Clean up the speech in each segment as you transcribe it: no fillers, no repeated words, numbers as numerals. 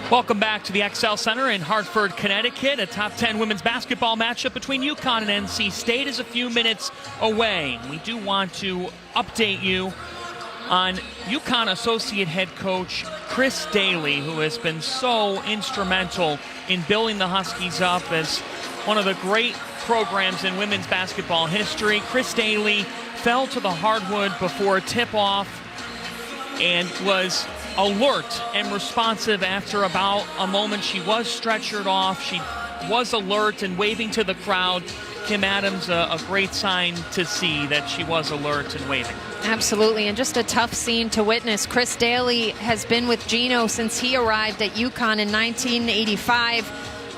Welcome back to the XL Center in Hartford, Connecticut. A top 10 women's basketball matchup between UConn and NC State is a few minutes away. We do want to update you on UConn Associate Head Coach Chris Daly, who has been so instrumental in building the Huskies up as one of the great programs in women's basketball history. Chris Daly fell to the hardwood before tip-off and was alert and responsive after about a moment. She was stretchered off. She was alert and waving to the crowd. Kim Adams, a great sign to see that she was alert and waving. Absolutely, and just a tough scene to witness. Chris Daly has been with Gino since he arrived at UConn in 1985.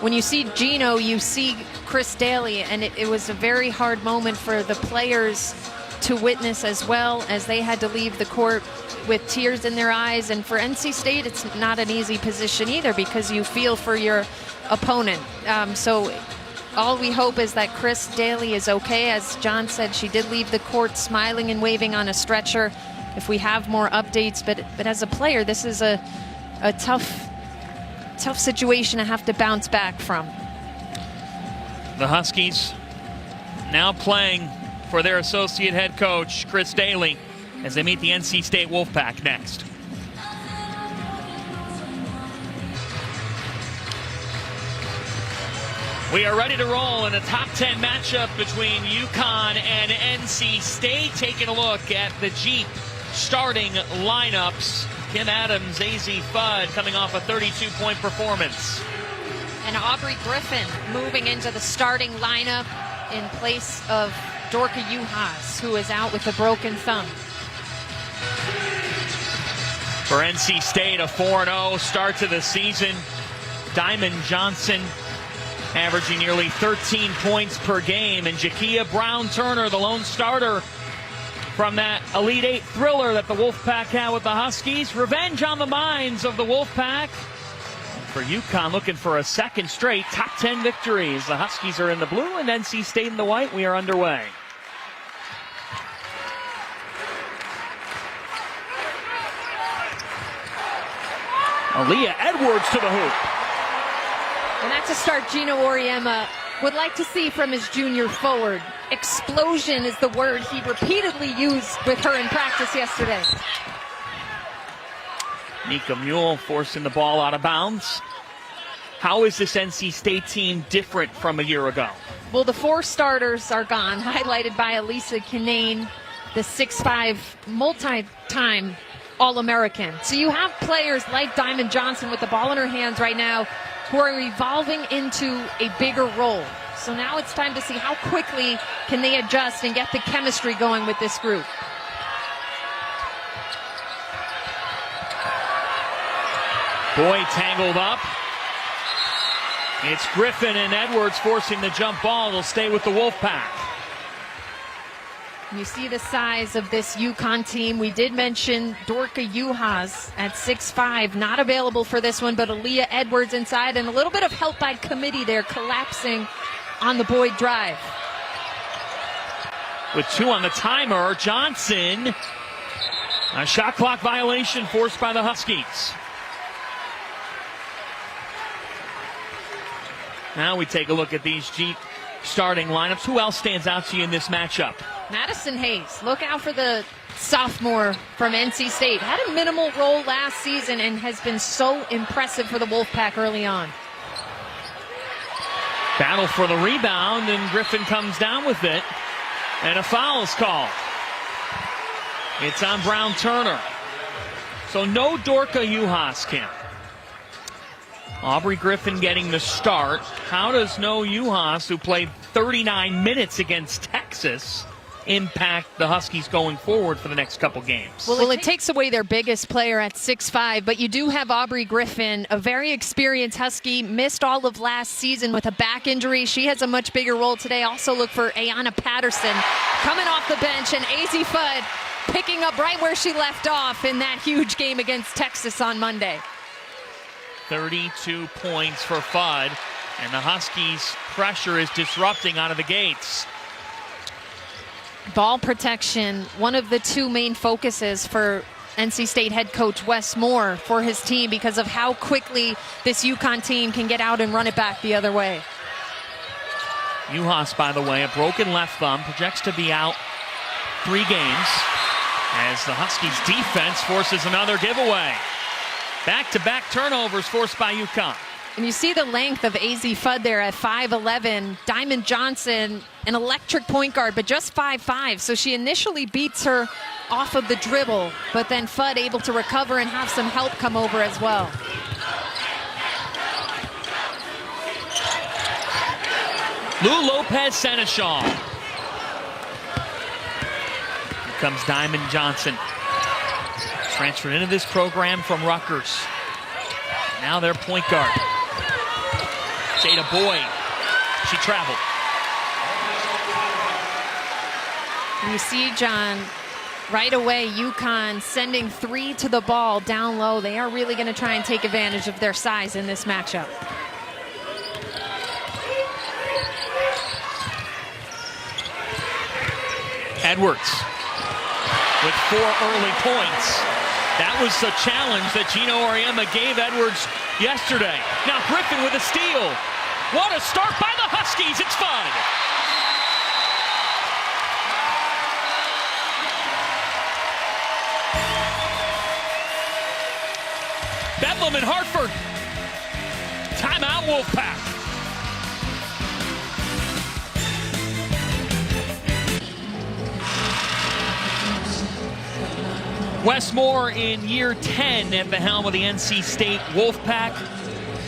When you see Gino, you see Chris Daly, and it was a very hard moment for the players to witness, as well as they had to leave the court with tears in their eyes. And for NC State, it's not an easy position either, because you feel for your opponent. So all we hope is that Chris Daly is okay. As John said, she did leave the court smiling and waving on a stretcher. If we have more updates, but as a player, this is a tough situation to have to bounce back from. The Huskies now playing for their associate head coach, Chris Daly, as they meet the NC State Wolfpack next. We are ready to roll in a top 10 matchup between UConn and NC State. Taking a look at the Jeep starting lineups. Kim Adams, AZ Fudd coming off a 32-point performance. And Aubrey Griffin moving into the starting lineup in place of Dorka Juhas, who is out with a broken thumb. For NC State, a 4-0 start to the season. Diamond Johnson averaging nearly 13 points per game, and Jakia Brown-Turner, the lone starter from that Elite Eight thriller that the Wolfpack had with the Huskies. Revenge on the minds of the Wolfpack. For UConn, looking for a second straight top 10 victories. The Huskies are in the blue and NC State in the white. We are underway. Aaliyah Edwards to the hoop. And that's a start Gino Auriemma would like to see from his junior forward. Explosion is the word he repeatedly used with her in practice yesterday. Nika Mule forcing the ball out of bounds. How is this NC State team different from a year ago? Well, the four starters are gone, highlighted by Elisa Kinane, the 6'5", multi-time All-American. So you have players like Diamond Johnson with the ball in her hands right now who are evolving into a bigger role. So now it's time to see how quickly can they adjust and get the chemistry going with this group. Boy tangled up. It's Griffin and Edwards forcing the jump ball. They'll stay with the Wolfpack. You see the size of this UConn team. We did mention Dorka Juhas at 6'5", not available for this one, but Aaliyah Edwards inside, and a little bit of help by committee there, collapsing on the Boyd drive. With 2 on the timer, Johnson. A shot clock violation forced by the Huskies. Now we take a look at these Jeep starting lineups. Who else stands out to you in this matchup? Madison Hayes. Look out for the sophomore from NC State. Had a minimal role last season and has been so impressive for the Wolfpack early on. Battle for the rebound, and Griffin comes down with it. And a foul is called. It's on Brown-Turner. So no Dorka Juhas, Kim. Aubrey Griffin getting the start. How does no Juhas, who played 39 minutes against Texas, impact the Huskies going forward for the next couple games? Well, it takes away their biggest player at 6'5", but you do have Aubrey Griffin, a very experienced Husky, missed all of last season with a back injury. She has a much bigger role today. Also look for Ayanna Patterson coming off the bench, and AZ Fudd picking up right where she left off in that huge game against Texas on Monday. 32 points for Fudd, and the Huskies' pressure is disrupting out of the gates. Ball protection, one of the two main focuses for NC State head coach Wes Moore for his team because of how quickly this UConn team can get out and run it back the other way. Uhas, by the way, a broken left thumb, projects to be out 3 games as the Huskies defense forces another giveaway. Back-to-back turnovers forced by UConn. And you see the length of AZ Fudd there at 5'11". Diamond Johnson, an electric point guard, but just 5'5". So she initially beats her off of the dribble, but then Fudd able to recover and have some help come over as well. Lou Lopez Seneschal. Here comes Diamond Johnson. Transferred into this program from Rutgers. Now their point guard. Jada Boyd. She traveled. You see, John, right away, UConn sending 3 to the ball down low. They are really going to try and take advantage of their size in this matchup. Edwards with 4 early points. That was the challenge that Gino Auriemma gave Edwards yesterday. Now Griffin with a steal. What a start by the Huskies. It's Fudd. Bedlam in Hartford. Timeout, Wolfpack. Wes Moore in year 10 at the helm of the NC State Wolfpack.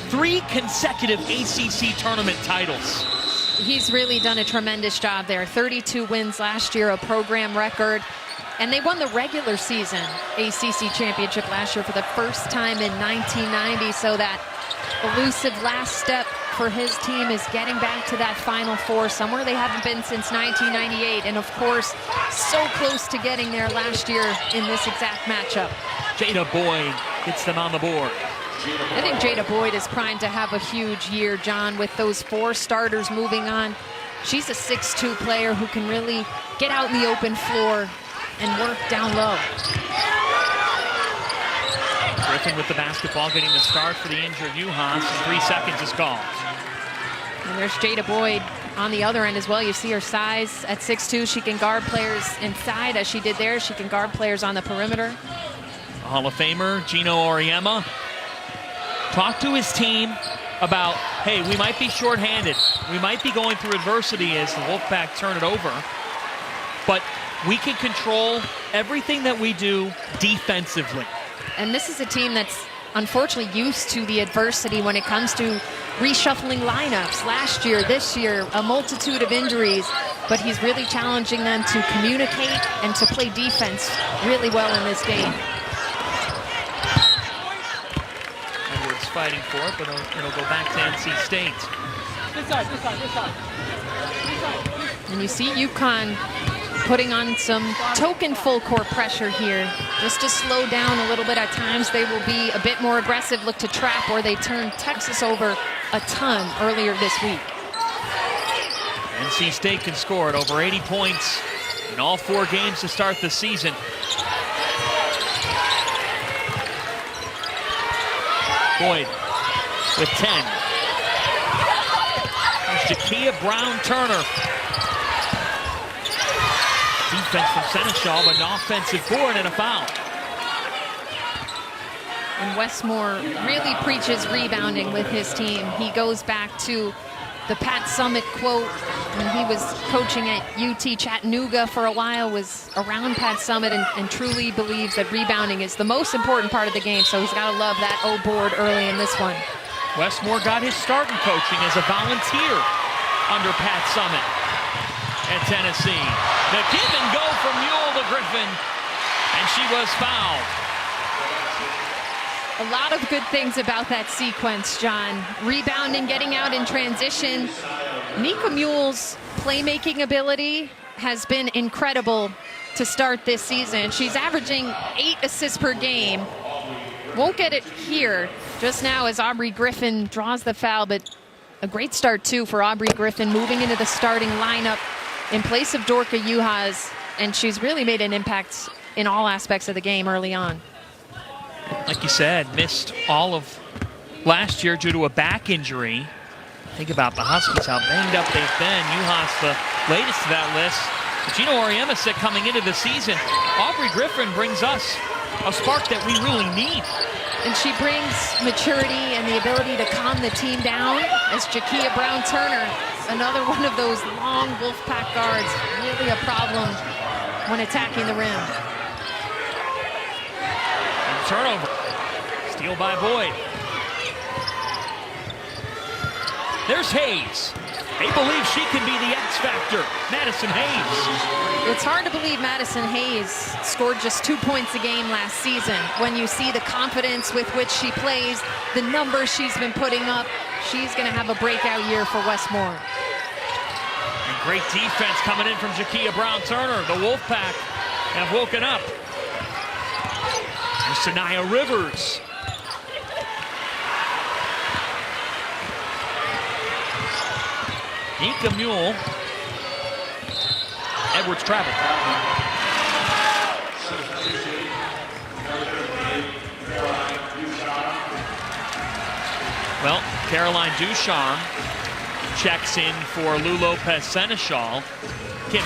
3 consecutive ACC tournament titles. He's really done a tremendous job there. 32 wins last year, a program record. And they won the regular season ACC championship last year for the first time in 1990. So that elusive last step for his team is getting back to that Final Four, somewhere they haven't been since 1998. And of course, so close to getting there last year in this exact matchup. Jada Boyd gets them on the board. I think Jada Boyd is primed to have a huge year, John, with those 4 starters moving on. She's a 6'2" player who can really get out in the open floor and work down low. Griffin with the basketball, getting the start for the injured Uhas, and 3 seconds is gone. And there's Jada Boyd on the other end as well. You see her size at 6'2". She can guard players inside as she did there. She can guard players on the perimeter. Hall of Famer Gino Auriemma talked to his team about, hey, we might be shorthanded. We might be going through adversity as the Wolfpack turn it over. But we can control everything that we do defensively. And this is a team that's unfortunately used to the adversity when it comes to reshuffling lineups. Last year, this year, a multitude of injuries, but he's really challenging them to communicate and to play defense really well in this game. Edwards fighting for it, but it'll go back to NC State. This side, this side, this side. This side. And you see UConn putting on some token full court pressure here, just to slow down a little bit at times. They will be a bit more aggressive, look to trap, where they turned Texas over a ton earlier this week. NC State can score at over 80 points in all 4 games to start the season. Boyd with 10. There's Jakia Brown-Turner. Defense from Seneschal, but an offensive board and a foul. And Wes Moore really preaches rebounding with his team. He goes back to the Pat Summitt quote when he was coaching at UT Chattanooga for a while, was around Pat Summitt, and truly believes that rebounding is the most important part of the game. So he's got to love that O board early in this one. Wes Moore got his start in coaching as a volunteer under Pat Summitt at Tennessee. The give and go from Mule to Griffin, and she was fouled. A lot of good things about that sequence, John. Rebounding, getting out in transition. Nika Mule's playmaking ability has been incredible to start this season. She's averaging 8 assists per game. Won't get it here just now as Aubrey Griffin draws the foul, but a great start too for Aubrey Griffin, moving into the starting lineup in place of Dorka Uhas, and she's really made an impact in all aspects of the game early on. Like you said, missed all of last year due to a back injury. Think about the Huskies, how banged up they've been. Juhas, the latest to that list. Gino Auriemma said coming into the season, Aubrey Griffin brings us a spark that we really need. And she brings maturity and the ability to calm the team down as Jakia Brown-Turner, another one of those long Wolfpack guards, really a problem when attacking the rim. And turnover. Steal by Boyd. There's Hayes. They believe she can be the X factor. Madison Hayes. It's hard to believe Madison Hayes scored just 2 points a game last season. When you see the confidence with which she plays, the numbers she's been putting up, she's going to have a breakout year for Westmore. And great defense coming in from Jakia Brown-Turner. The Wolfpack have woken up. There's Sanaya Rivers. Nika Mule. Edwards travel. Well, Caroline Ducharme checks in for Lou Lopez Seneschal. Kim,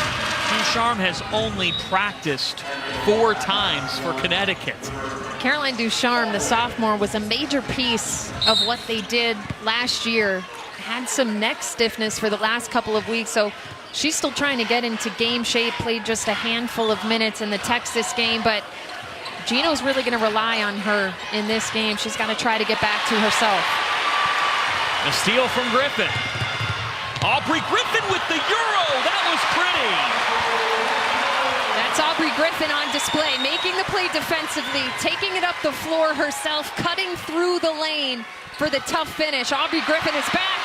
Ducharme has only practiced 4 times for Connecticut. Caroline Ducharme, the sophomore, was a major piece of what they did last year. Had some neck stiffness for the last couple of weeks, so she's still trying to get into game shape, played just a handful of minutes in the Texas game, but Gino's really going to rely on her in this game. She's got to try to get back to herself. A steal from Griffin. Aubrey Griffin with the Euro. That was pretty. That's Aubrey Griffin on display, making the play defensively, taking it up the floor herself, cutting through the lane for the tough finish. Aubrey Griffin is back.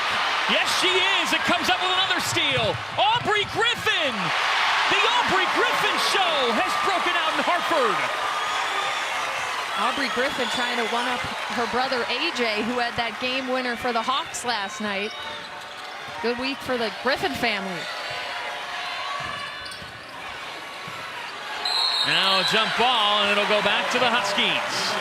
Yes, she is. It comes up with another steal. Aubrey Griffin. The Aubrey Griffin show has broken out in Hartford. Aubrey Griffin trying to one-up her brother AJ, who had that game winner for the Hawks last night. Good week for the Griffin family. Now a jump ball, and it'll go back to the Huskies.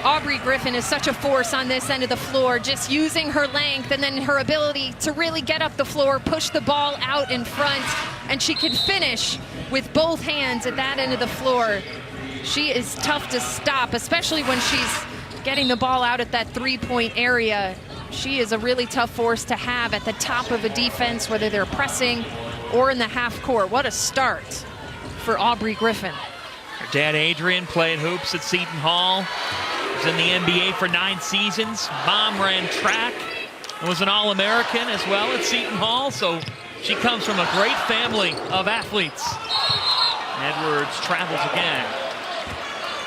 Aubrey Griffin is such a force on this end of the floor, just using her length and then her ability to really get up the floor, push the ball out in front, and she can finish with both hands at that end of the floor. She is tough to stop, especially when she's getting the ball out at that three-point area. She is a really tough force to have at the top of a defense, whether they're pressing or in the half court. What a start for Aubrey Griffin. Her dad, Adrian, played hoops at Seton Hall. Was in the NBA for 9 seasons. Mom ran track and was an All-American as well at Seton Hall. So she comes from a great family of athletes. Edwards travels again.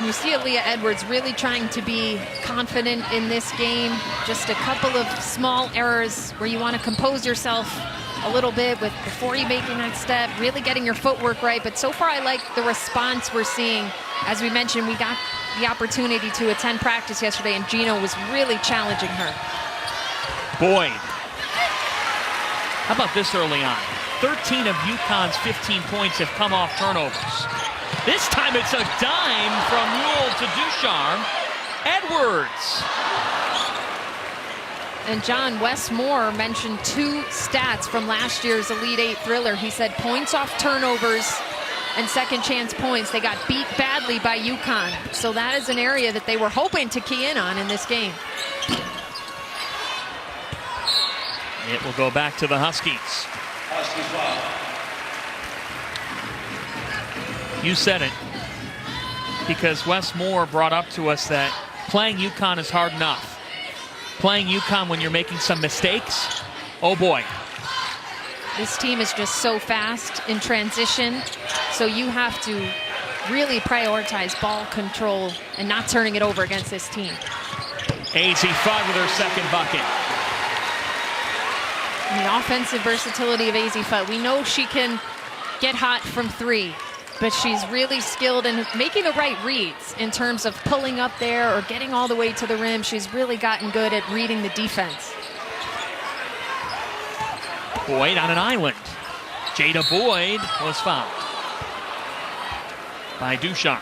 You see Aaliyah Edwards really trying to be confident in this game. Just a couple of small errors where you want to compose yourself a little bit before you making that step, really getting your footwork right. But so far I like the response we're seeing. As we mentioned, we got the opportunity to attend practice yesterday, and Gino was really challenging her. Boyd. How about this early on? 13 of UConn's 15 points have come off turnovers. This time it's a dime from Mule to Ducharme. Edwards. And John Westmore mentioned 2 stats from last year's Elite 8 Thriller. He said points off turnovers and second chance points. They got beat badly by UConn. So that is an area that they were hoping to key in on in this game. It will go back to the Huskies. You said it, because Wes Moore brought up to us that playing UConn is hard enough. Playing UConn when you're making some mistakes, oh boy. This team is just so fast in transition, so you have to really prioritize ball control and not turning it over against this team. AZ Fudd with her second bucket. And the offensive versatility of AZ Fudd. We know she can get hot from 3, but she's really skilled in making the right reads in terms of pulling up there or getting all the way to the rim. She's really gotten good at reading the defense. Boyd on an island. Jada Boyd was fouled by Ducharme.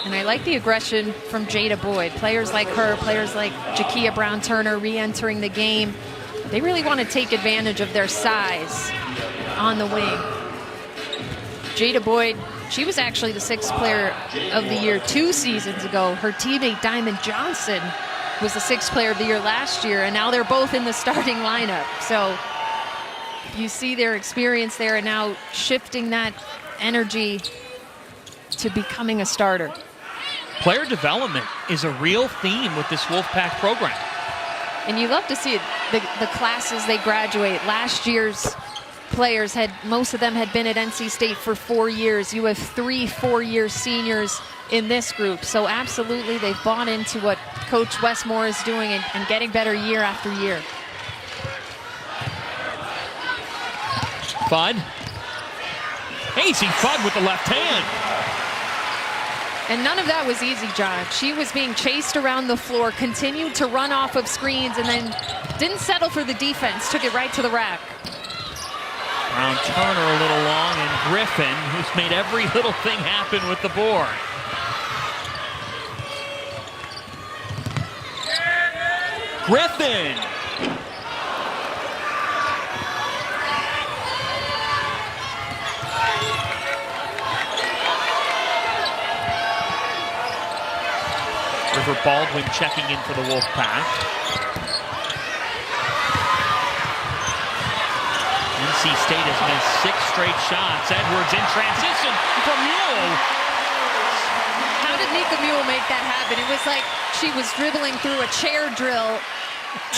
And I like the aggression from Jada Boyd. Players like her, players like Jakia Brown-Turner re-entering the game, they really want to take advantage of their size on the wing. Jada Boyd, she was actually the 6th player of the year 2 seasons ago. Her teammate Diamond Johnson was the 6th player of the year last year, and now they're both in the starting lineup. So you see their experience there, and now shifting that energy to becoming a starter. Player development is a real theme with this Wolfpack program. And you love to see it, the classes they graduate. Last year's players most of them had been at NC State for 4 years. You have 3 4-year seniors in this group. So absolutely, they've bought into what Coach Westmore is doing and getting better year after year. Fudd. Casey Fudd with the left hand. And none of that was easy, John. She was being chased around the floor, continued to run off of screens, and then didn't settle for the defense, took it right to the rack. Brown-Turner a little long, and Griffin, who's made every little thing happen with the board. Griffin! River Baldwin checking in for the Wolfpack. NC State has missed 6 straight shots. Edwards in transition from Mule. How did Nika Mule make that happen? It was like she was dribbling through a chair drill.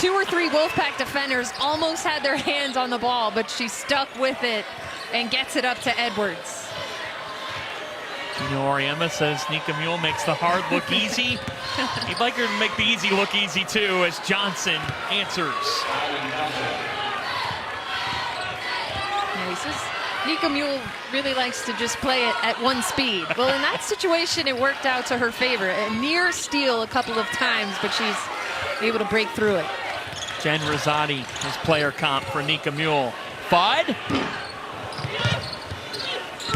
2 or 3 Wolfpack defenders almost had their hands on the ball, but she stuck with it and gets it up to Edwards. Oriema says Nika Mule makes the hard look easy. He'd like her to make the easy look easy too, as Johnson answers. Yeah, he says Nika Mule really likes to just play it at 1 speed. Well, in that situation, it worked out to her favor. A near steal a couple of times, but she's able to break through it. Jen Rosati is player comp for Nika Mule. Fudd.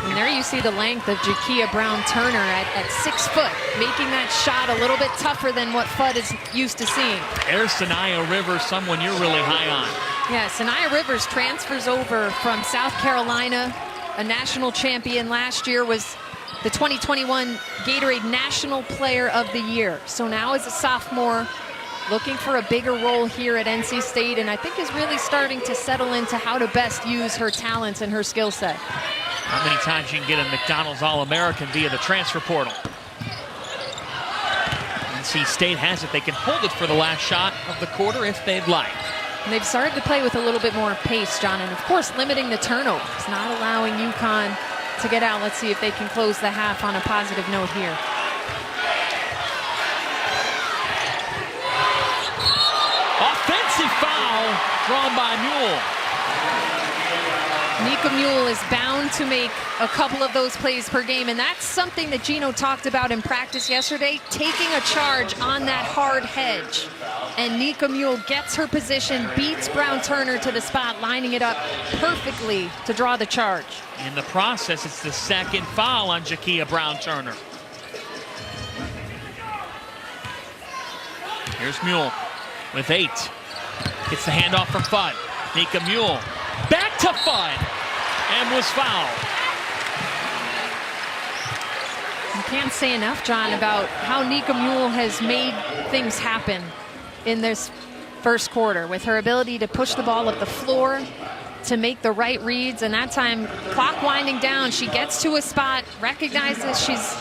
And there you see the length of Jakia Brown-Turner at 6 foot, making that shot a little bit tougher than what Fudd is used to seeing. There's Sanaya Rivers, someone you're really high on. Yeah, Sanaya Rivers transfers over from South Carolina, a national champion last year, was the 2021 Gatorade National Player of the Year. So now as a sophomore, looking for a bigger role here at NC State, and I think is really starting to settle into how to best use her talents and her skill set. How many times you can get a McDonald's All-American via the transfer portal? NC State has it. They can hold it for the last shot of the quarter if they'd like. And they've started to play with a little bit more pace, John, and of course limiting the turnovers, not allowing UConn to get out. Let's see if they can close the half on a positive note here. Offensive foul drawn by Mule. Nika Mule is bound to make a couple of those plays per game, and that's something that Gino talked about in practice yesterday, taking a charge on that hard hedge. And Nika Mule gets her position, beats Brown-Turner to the spot, lining it up perfectly to draw the charge. In the process, it's the 2nd foul on Jakia Brown-Turner. Here's Mule with 8. Gets the handoff from Fudd. Nika Mule back to Fudd and was fouled. You can't say enough, John, about how Nika Mule has made things happen in this first quarter with her ability to push the ball up the floor, to make the right reads, and that time, clock winding down, she gets to a spot, recognizes she's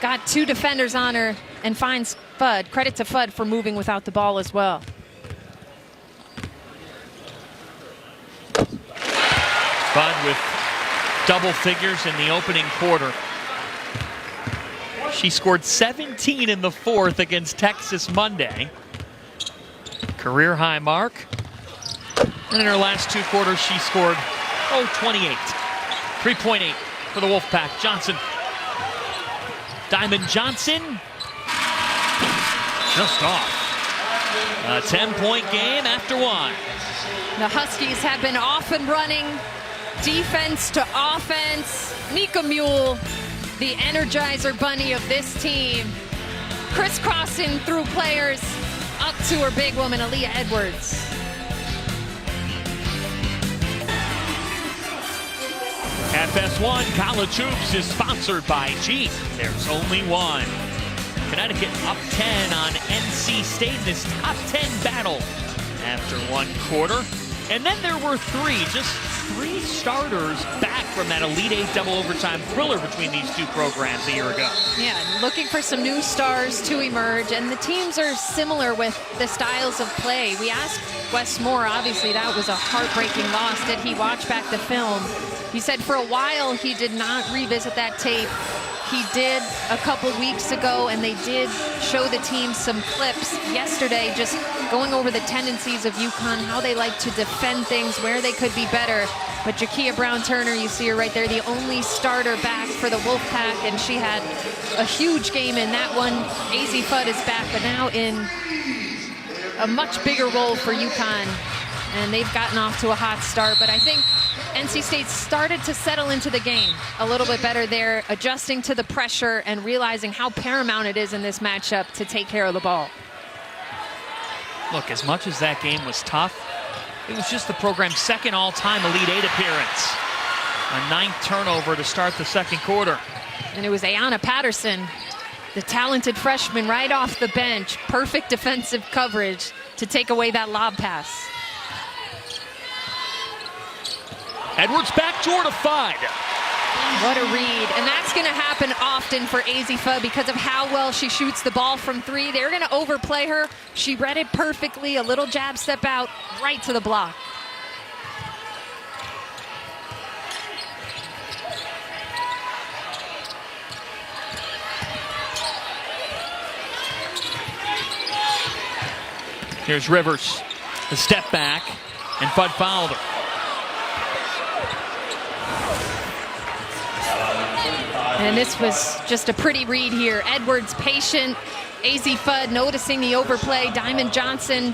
got 2 defenders on her, and finds Fudd. Credit to Fudd for moving without the ball as well. Fudd with double figures in the opening quarter. She scored 17 in the 4th against Texas Monday. Career high mark. And in her last 2 quarters, she scored, 28. 3.8 for the Wolfpack. Johnson. Diamond Johnson. Just off. A 10-point game after one. The Huskies have been off and running, defense to offense. Mika Mule, the Energizer Bunny of this team, crisscrossing through players up to her big woman, Aaliyah Edwards. FS1 College Hoops is sponsored by Jeep. There's only one. Connecticut up 10 on NC State in this top 10 battle after one quarter. And then there were just three starters back from that Elite Eight double overtime thriller between these two programs a year ago. Yeah, looking for some new stars to emerge, and the teams are similar with the styles of play. We asked Wes Moore, obviously that was a heartbreaking loss. Did he watch back the film? He said for a while he did not revisit that tape. He did a couple weeks ago, and they did show the team some clips yesterday, just going over the tendencies of UConn, how they like to defend things, where they could be better. But Jakia Brown-Turner, you see her right there, the only starter back for the Wolfpack, and she had a huge game in that one. AZ Fudd is back, but now in a much bigger role for UConn, and they've gotten off to a hot start. But I think NC State started to settle into the game a little bit better there, adjusting to the pressure and realizing how paramount it is in this matchup to take care of the ball. Look, as much as that game was tough, it was just the program's second all-time Elite Eight appearance. A 9th turnover to start the second quarter. And it was Ayanna Patterson, the talented freshman right off the bench. Perfect defensive coverage to take away that lob pass. Edwards back toward a Fudd. What a read. And that's going to happen often for AZ Fudd because of how well she shoots the ball from three. They're going to overplay her. She read it perfectly. A little jab step out, right to the block. Here's Rivers. A step back, and Fudd fouled her. And this was just a pretty read here. Edwards patient. AZ Fudd noticing the overplay. Diamond Johnson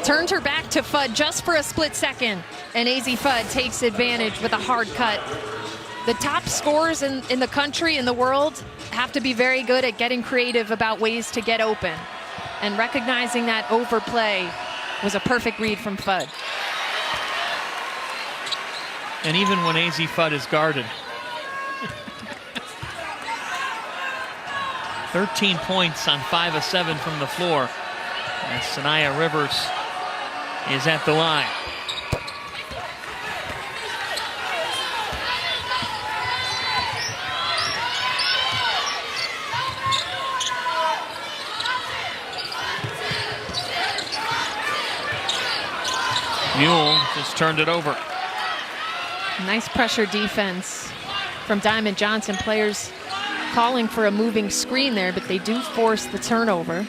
turned her back to Fudd just for a split second. And AZ Fudd takes advantage with a hard cut. The top scorers in the country, in the world, have to be very good at getting creative about ways to get open. And recognizing that overplay was a perfect read from Fudd. And even when AZ Fudd is guarded. 13 points on 5 of 7 from the floor. As Sanaya Rivers is at the line. Mule just turned it over. Nice pressure defense from Diamond Johnson. Players calling for a moving screen there, but they do force the turnover.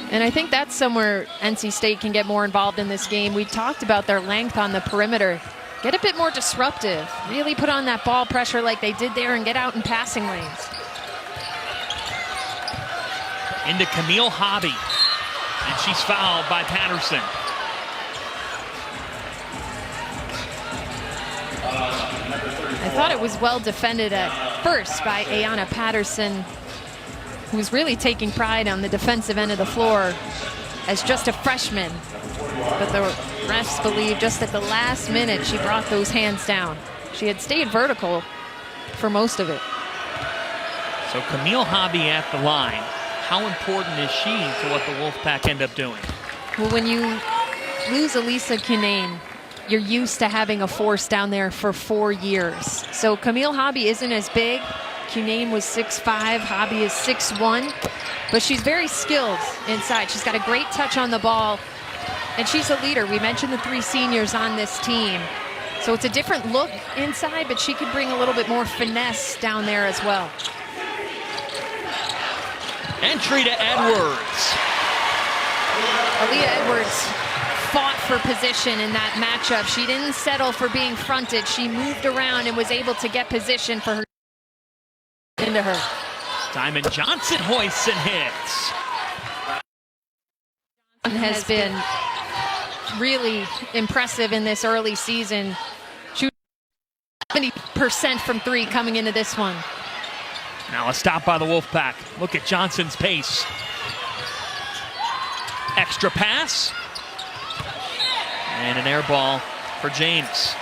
And I think that's somewhere NC State can get more involved in this game. We talked about their length on the perimeter. Get a bit more disruptive. Really put on that ball pressure like they did there and get out in passing lanes. Into Camille Hobby. And she's fouled by Patterson. I thought it was well defended at first by Ayanna Patterson, who's really taking pride on the defensive end of the floor as just a freshman. But the refs believe just at the last minute she brought those hands down. She had stayed vertical for most of it. So Camille Hobby at the line. How important is she to what the Wolfpack end up doing? Well, when you lose Elisa Kinane, you're used to having a force down there for 4 years. So Camille Hobby isn't as big. Kinane was 6'5", Hobby is 6'1", but she's very skilled inside. She's got a great touch on the ball, and she's a leader. We mentioned the 3 seniors on this team. So it's a different look inside, but she could bring a little bit more finesse down there as well. Entry to Edwards. Aaliyah Edwards fought for position in that matchup. She didn't settle for being fronted. She moved around and was able to get position for her into her. Diamond Johnson hoists and hits. has been really impressive in this early season. Shooting 70% from three coming into this one. Now a stop by the Wolfpack. Look at Johnson's pace. Extra pass. And an air ball for James.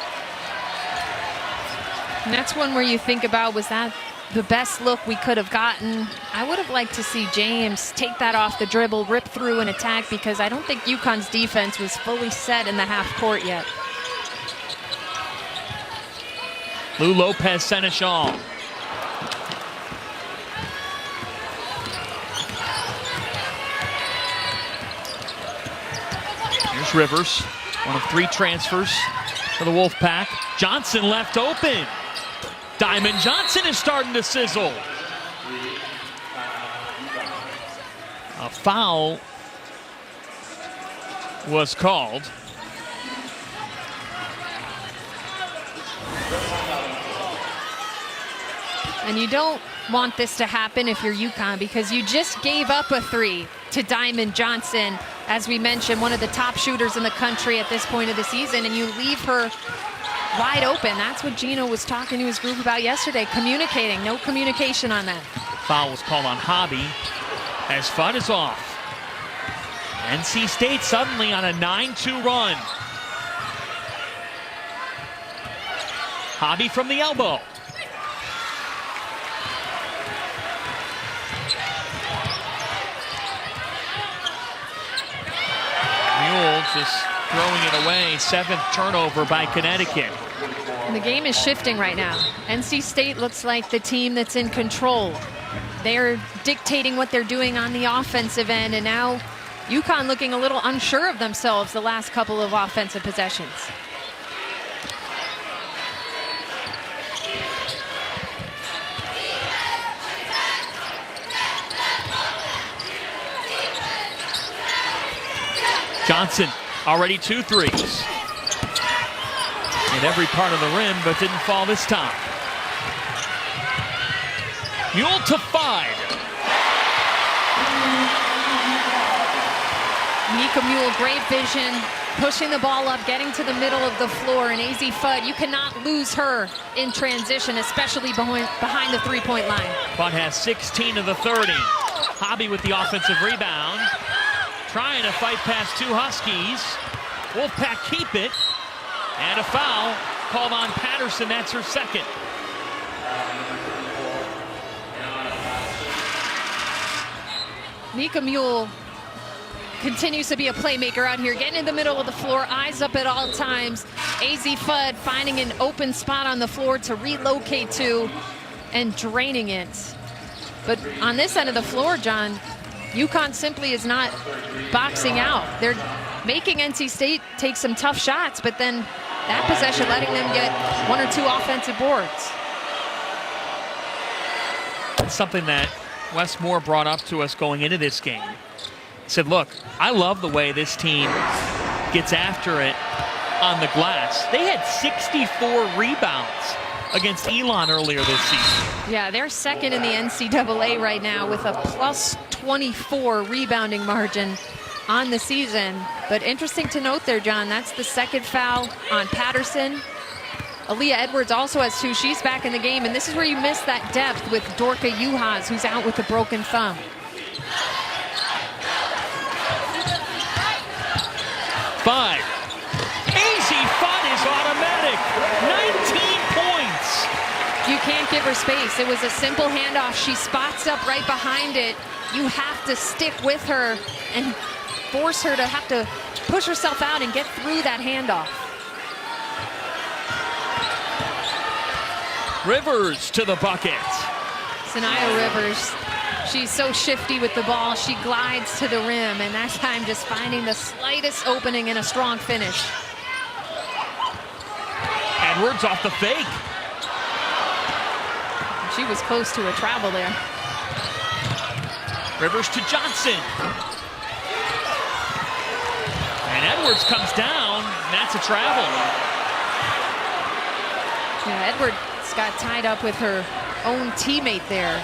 And that's one where you think about, was that the best look we could have gotten? I would have liked to see James take that off the dribble, rip through and attack, because I don't think UConn's defense was fully set in the half court yet. Lou Lopez Seneschal. Here's Rivers, one of three transfers for the Wolfpack. Johnson left open. Diamond Johnson is starting to sizzle. A foul was called. And you don't want this to happen if you're UConn, because you just gave up a three to Diamond Johnson, as we mentioned, one of the top shooters in the country at this point of the season, and you leave her wide open. That's what Gino was talking to his group about yesterday, communicating. No communication on that. Foul was called on Hobby as Fudd is off. NC State suddenly on a 9-2 run. Hobby from the elbow. Mule just throwing it away. Seventh turnover by Connecticut. And the game is shifting right now. NC State looks like the team that's in control. They're dictating what they're doing on the offensive end, and now UConn looking a little unsure of themselves the last couple of offensive possessions. Johnson already 2 threes. In every part of the rim, but didn't fall this time. Mule to 5. Nika Mule, great vision, pushing the ball up, getting to the middle of the floor, and AZ Fudd, you cannot lose her in transition, especially behind the three-point line. Fudd has 16 of the 30. Hobby with the offensive rebound. Trying to fight past 2 Huskies. Wolfpack keep it. And a foul called on Patterson. That's her second. Nika Mule continues to be a playmaker out here, getting in the middle of the floor, eyes up at all times. AZ Fudd finding an open spot on the floor to relocate to and draining it. But on this end of the floor, John, UConn simply is not boxing out. They're making NC State take some tough shots, but then that possession letting them get 1 or 2 offensive boards. It's something that Wes Moore brought up to us going into this game. He said, look, I love the way this team gets after it on the glass. They had 64 rebounds against Elon earlier this season. Yeah, they're second in the NCAA right now with a plus 24 rebounding margin on the season. But interesting to note there, John, that's the second foul on Patterson. Aaliyah Edwards also has 2. She's back in the game, and this is where you miss that depth with Dorka Juhas, who's out with a broken thumb. Five. AZ Fudd is automatic. 19 points. You can't give her space. It was a simple handoff. She spots up right behind it. You have to stick with her and force her to have to push herself out and get through that handoff. Rivers to the bucket. Sanaya Rivers, she's so shifty with the ball. She glides to the rim, and that time just finding the slightest opening and a strong finish. Edwards off the fake. She was close to a travel there. Rivers to Johnson. And Edwards comes down. That's a travel. Yeah, Edwards got tied up with her own teammate there.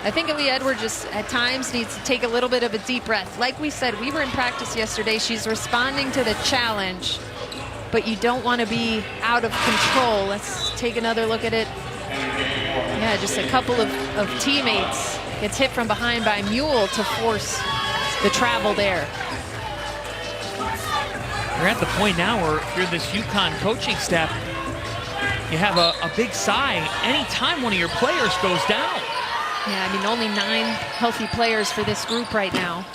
I think Aaliyah Edwards just at times needs to take a little bit of a deep breath. Like we said, we were in practice yesterday. She's responding to the challenge, but you don't want to be out of control. Let's take another look at it. Yeah, just a couple of teammates gets hit from behind by Mule to force the travel there. You're at the point now where if you're this UConn coaching staff, you have a big sigh anytime one of your players goes down. Yeah, I mean, only 9 healthy players for this group right now.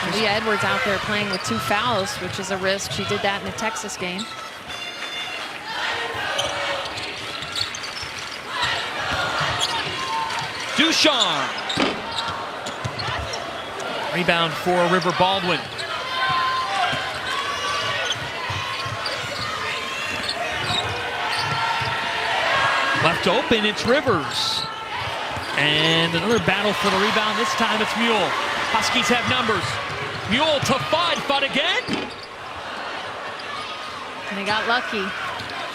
Aaliyah Edwards out there playing with 2 fouls, which is a risk. She did that in the Texas game. Ducharme. Rebound for River Baldwin. Left open, it's Rivers. And another battle for the rebound. This time it's Mule. Huskies have numbers. Mule to Fudd. Fudd again. And they got lucky.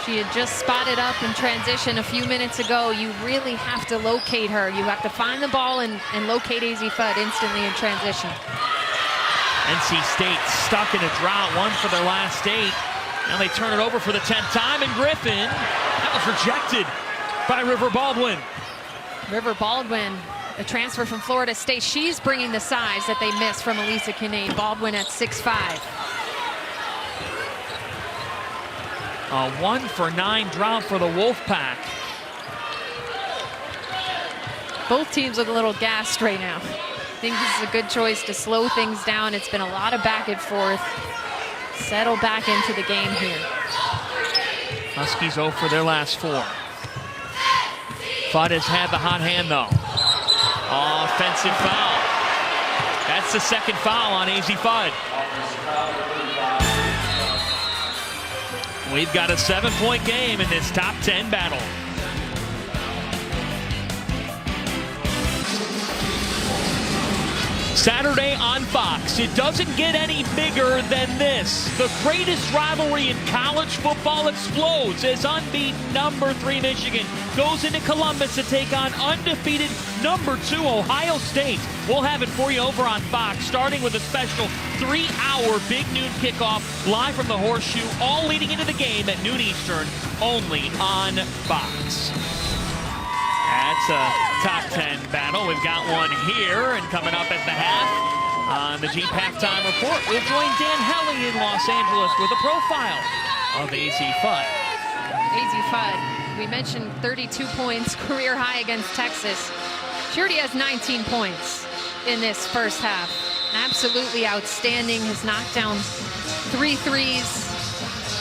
She had just spotted up in transition a few minutes ago. You really have to locate her. You have to find the ball and locate AZ Fudd instantly in transition. NC State stuck in a drought, 1 for their last 8. Now they turn it over for the 10th time, and Griffin, that was rejected by River Baldwin. River Baldwin, a transfer from Florida State. She's bringing the size that they missed from Elisa Kinane. Baldwin at 6'5". A 1 for 9 drought for the Wolfpack. Both teams look a little gassed right now. I think this is a good choice to slow things down. It's been a lot of back and forth. Settle back into the game here. Huskies 0 for their last 4. Fudd has had the hot hand, though. Offensive foul. That's the second foul on AZ Fudd. We've got a 7-point game in this top 10 battle. Saturday on Fox. It doesn't get any bigger than this. The greatest rivalry in college football explodes as unbeaten number 3 Michigan goes into Columbus to take on undefeated number 2 Ohio State. We'll have it for you over on Fox, starting with a special 3-hour big noon kickoff live from the Horseshoe, all leading into the game at noon Eastern, only on Fox. That's a top 10 battle. We've got one here, and coming up at the half on the Jeep Halftime Report, we'll join Dan Helly in Los Angeles with a profile of AZ Fudd. AZ Fudd, we mentioned 32 points, career high against Texas. She already has 19 points in this first half. Absolutely outstanding. Has knocked down 3 threes.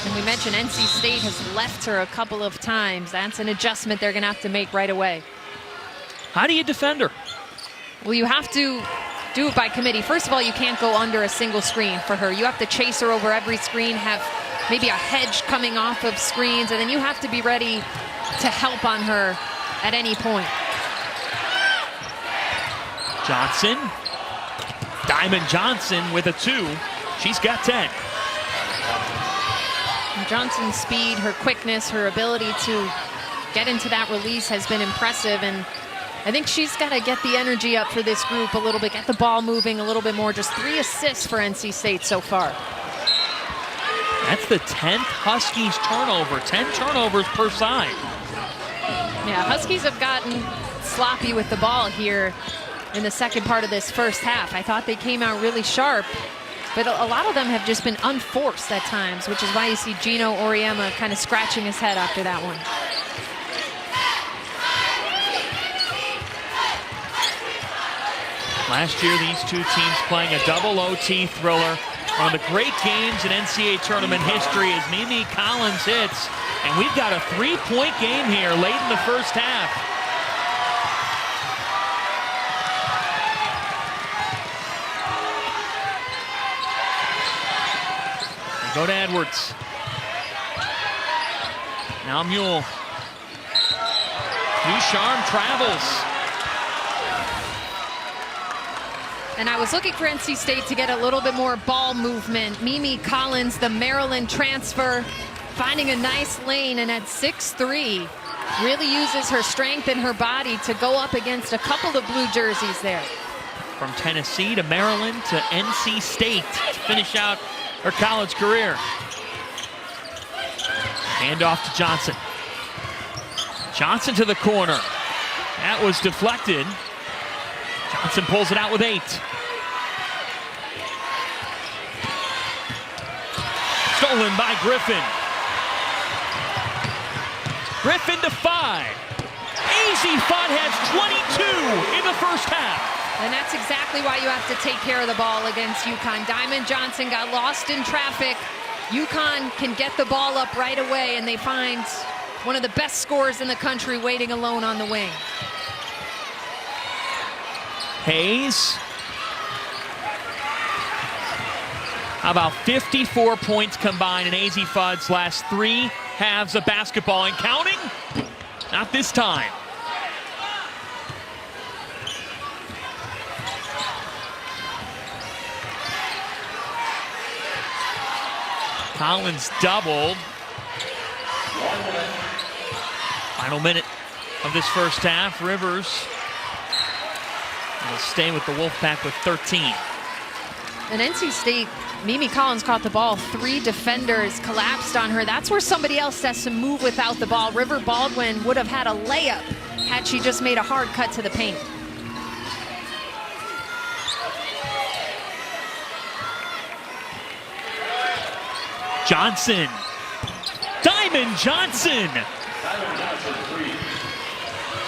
And we mentioned NC State has left her a couple of times. That's an adjustment they're going to have to make right away. How do you defend her? Well, you have to do it by committee. First of all, you can't go under a single screen for her. You have to chase her over every screen, have maybe a hedge coming off of screens, and then you have to be ready to help on her at any point. Johnson. Diamond Johnson with a 2. She's got 10. Johnson's speed, her quickness, her ability to get into that release has been impressive, and I think she's got to get the energy up for this group a little bit, get the ball moving a little bit more. Just 3 assists for NC State so far. That's the 10th Huskies turnover, 10 turnovers per side. Yeah, Huskies have gotten sloppy with the ball here in the second part of this first half. I thought they came out really sharp, but a lot of them have just been unforced at times, which is why you see Gino Auriemma kind of scratching his head after that one. Last year, these two teams playing a double OT thriller. One of the great games in NCAA tournament history as Mimi Collins hits. And we've got a 3-point game here late in the first half. They go to Edwards. Now Mule. Ducharme travels. And I was looking for NC State to get a little bit more ball movement. Mimi Collins, the Maryland transfer, finding a nice lane, and at 6'3", Really uses her strength and her body to go up against a couple of blue jerseys there. From Tennessee to Maryland to NC State to finish out her college career. Hand off to Johnson. Johnson to the corner. That was deflected. Johnson pulls it out with 8. Stolen by Griffin. Griffin to 5. Easy Fudd has 22 in the first half. And that's exactly why you have to take care of the ball against UConn. Diamond Johnson got lost in traffic. UConn can get the ball up right away, and they find one of the best scorers in the country waiting alone on the wing. Hayes. How about 54 points combined in AZ Fudd's last 3 halves of basketball, and counting? Not this time. Collins doubled. Final minute of this first half. Rivers will stay with the Wolfpack with 13. And NC State, Mimi Collins caught the ball. 3 defenders collapsed on her. That's where somebody else has to move without the ball. River Baldwin would have had a layup had she just made a hard cut to the paint. Johnson. Diamond Johnson.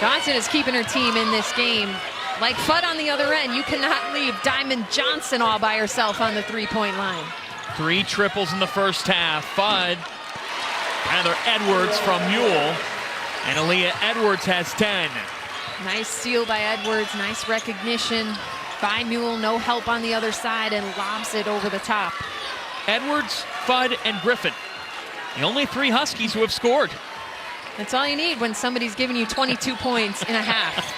Johnson is keeping her team in this game. Like Fudd on the other end, you cannot leave Diamond Johnson all by herself on the three-point line. 3 triples in the first half. Fudd, rather Edwards from Mule, and Aaliyah Edwards has 10. Nice steal by Edwards, nice recognition by Mule, no help on the other side, and lobs it over the top. Edwards, Fudd, and Griffin, the only 3 Huskies who have scored. That's all you need when somebody's giving you 22 points in a half.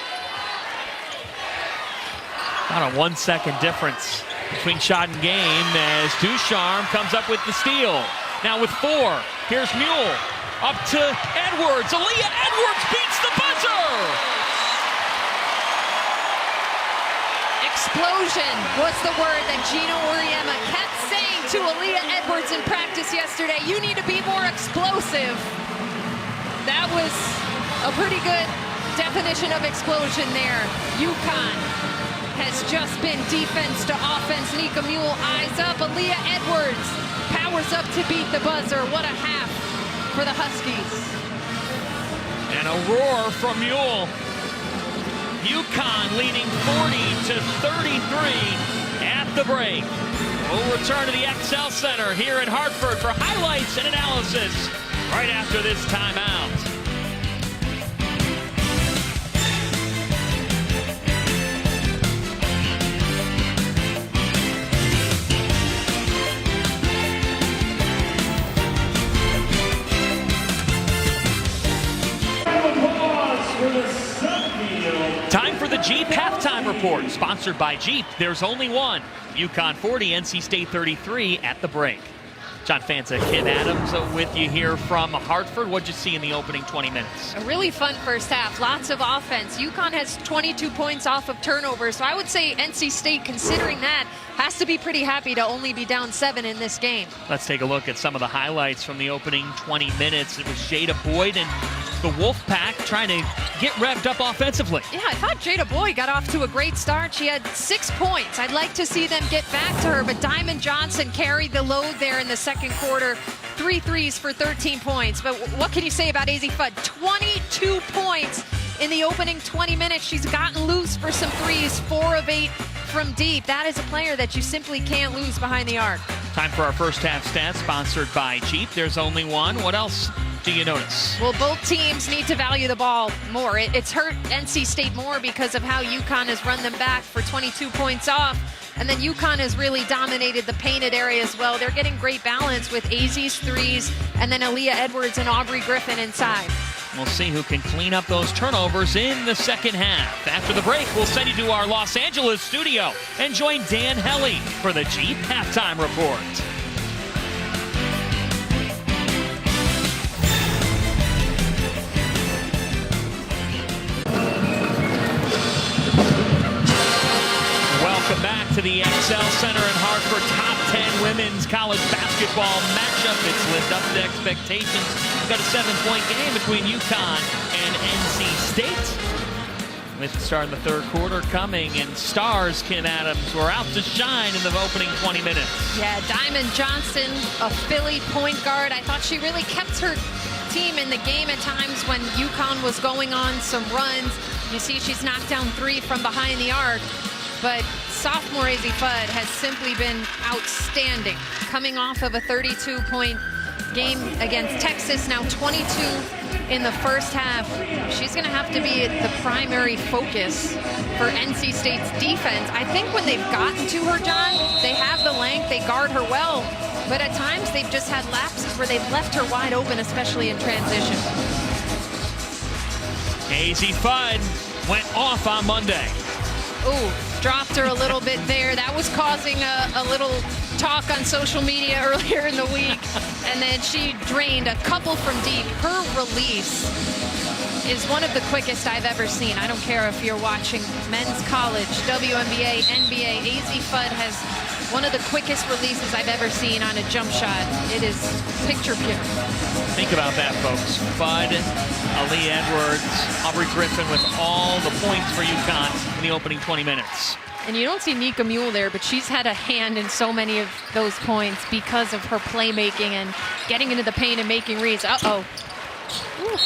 About a 1-second difference between shot and game as Ducharme comes up with the steal. Now with 4, here's Mule. Up to Edwards. Aaliyah Edwards beats the buzzer! Explosion was the word that Gino Uriema kept saying to Aaliyah Edwards in practice yesterday. You need to be more explosive. That was a pretty good definition of explosion there. UConn has just been defense to offense. Nika Mule eyes up. Aaliyah Edwards powers up to beat the buzzer. What a half for the Huskies. And a roar from Mule. UConn leading 40-33 at the break. We'll return to the XL Center here in Hartford for highlights and analysis right after this timeout. Time for the Jeep Halftime Report, sponsored by Jeep. There's only one. UConn 40, NC State 33 at the break. John Fanta, Kim Adams with you here from Hartford. What'd you see in the opening 20 minutes? A really fun first half. Lots of offense. UConn has 22 points off of turnovers. So I would say NC State, considering that, has to be pretty happy to only be down 7 in this game. Let's take a look at some of the highlights from the opening 20 minutes. It was Jada Boyd and the Wolfpack trying to get revved up offensively. Yeah, I thought Jada Boyd got off to a great start. She had 6 points. I'd like to see them get back to her, but Diamond Johnson carried the load there in the second quarter. 3 threes for 13 points. But what can you say about AZ Fudd? 22 points in the opening 20 minutes. She's gotten loose for some threes, 4 of 8 from deep. That is a player that you simply can't lose behind the arc. Time for our first half stats, sponsored by Jeep. There's only one. What else do you notice? Well, both teams need to value the ball more. It's hurt NC State more because of how UConn has run them back for 22 points off. And then UConn has really dominated the painted area as well. They're getting great balance with AZ's threes and then Aaliyah Edwards and Aubrey Griffin inside. We'll see who can clean up those turnovers in the second half. After the break, we'll send you to our Los Angeles studio and join Dan Helly for the Jeep Halftime Report. to the XL Center in Hartford. Top 10 women's college basketball matchup. It's lived up to expectations. We've got a 7-point game between UConn and NC State. With the start of the third quarter coming, and Stars, Kim Adams, were out to shine in the opening 20 minutes. Yeah, Diamond Johnson, a Philly point guard. I thought she really kept her team in the game at times when UConn was going on some runs. You see she's knocked down 3 from behind the arc, but sophomore Azzi Fudd has simply been outstanding. Coming off of a 32-point game against Texas, now 22 in the first half. She's going to have to be the primary focus for NC State's defense. I think when they've gotten to her, John, they have the length, they guard her well, but at times they've just had lapses where they've left her wide open, especially in transition. Azzi Fudd went off on Monday. Ooh, dropped her a little bit there. That was causing a little talk on social media earlier in the week. And then she drained a couple from deep. Her release is one of the quickest I've ever seen. I don't care if you're watching men's college, WNBA, NBA. Azzi Fudd has one of the quickest releases I've ever seen on a jump shot. It is picture pure. Think about that, folks. Fudd, Ali Edwards, Aubrey Griffin with all the points for UConn in the opening 20 minutes. And you don't see Nika Mule there, but she's had a hand in so many of those points because of her playmaking and getting into the paint and making reads. Uh-oh. Ooh.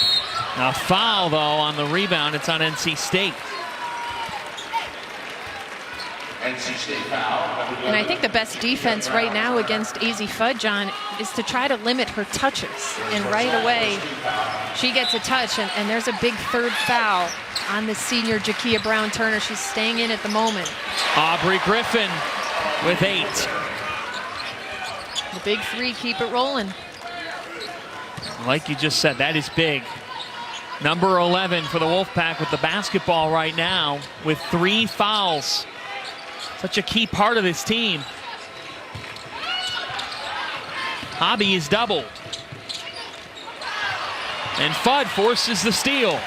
A foul, though, on the rebound. It's on NC State. NC State foul. And I think the best defense right now against Azzi Fudd, John, is to try to limit her touches. And right away, she gets a touch, and there's a big third foul on the senior Jakia Brown-Turner. She's staying in at the moment. Aubrey Griffin with 8. The big 3 keep it rolling. Like you just said, that is big. Number 11 for the Wolfpack with the basketball right now with 3 fouls. Such a key part of this team. Hobby is doubled. And Fudd forces the steal.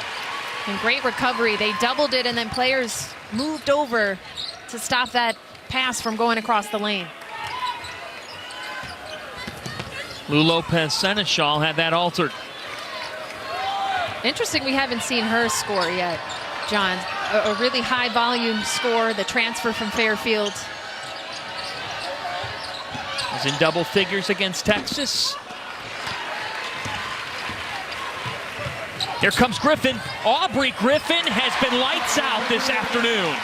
And great recovery. They doubled it, and then players moved over to stop that pass from going across the lane. Lou Lopez Seneschal had that altered. Interesting, we haven't seen her score yet, John. A really high volume score, the transfer from Fairfield. Was in double figures against Texas. Here comes Griffin. Aubrey Griffin has been lights out this afternoon.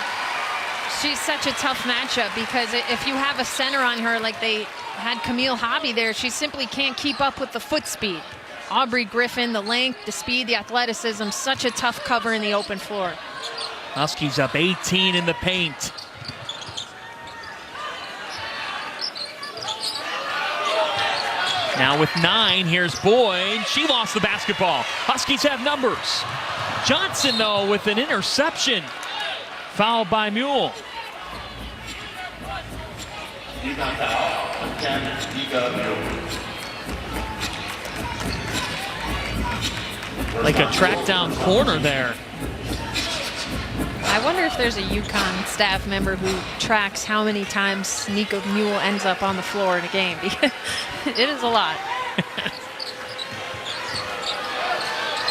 She's such a tough matchup because if you have a center on her like they had Camille Hobby there, she simply can't keep up with the foot speed. Aubrey Griffin, the length, the speed, the athleticism, such a tough cover in the open floor. Huskies up 18 in the paint. Now with 9, here's Boyd. She lost the basketball. Huskies have numbers. Johnson, though, with an interception. Fouled by Mule. UConn foul. 10, Nika Mule. Like a track down corner there. I wonder if there's a UConn staff member who tracks how many times Nika Mule ends up on the floor in a game, because it is a lot.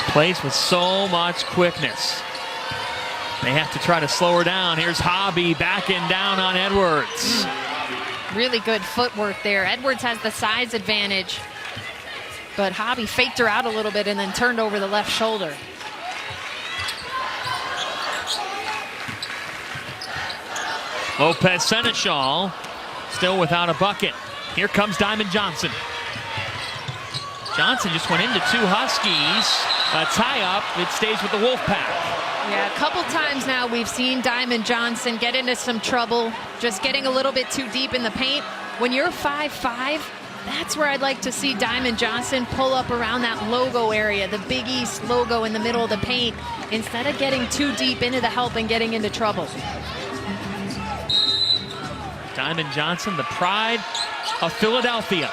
Plays with so much quickness. They have to try to slow her down. Here's Hobby backing down on Edwards. Really good footwork there. Edwards has the size advantage, but Hobby faked her out a little bit and then turned over the left shoulder. Lopez Seneschal still without a bucket. Here comes Diamond Johnson. Johnson just went into 2 Huskies. A tie-up. It stays with the Wolfpack. Yeah, a couple times now we've seen Diamond Johnson get into some trouble, just getting a little bit too deep in the paint. When you're 5'5", that's where I'd like to see Diamond Johnson pull up around that logo area, the Big East logo in the middle of the paint, instead of getting too deep into the help and getting into trouble. Diamond Johnson, the pride of Philadelphia.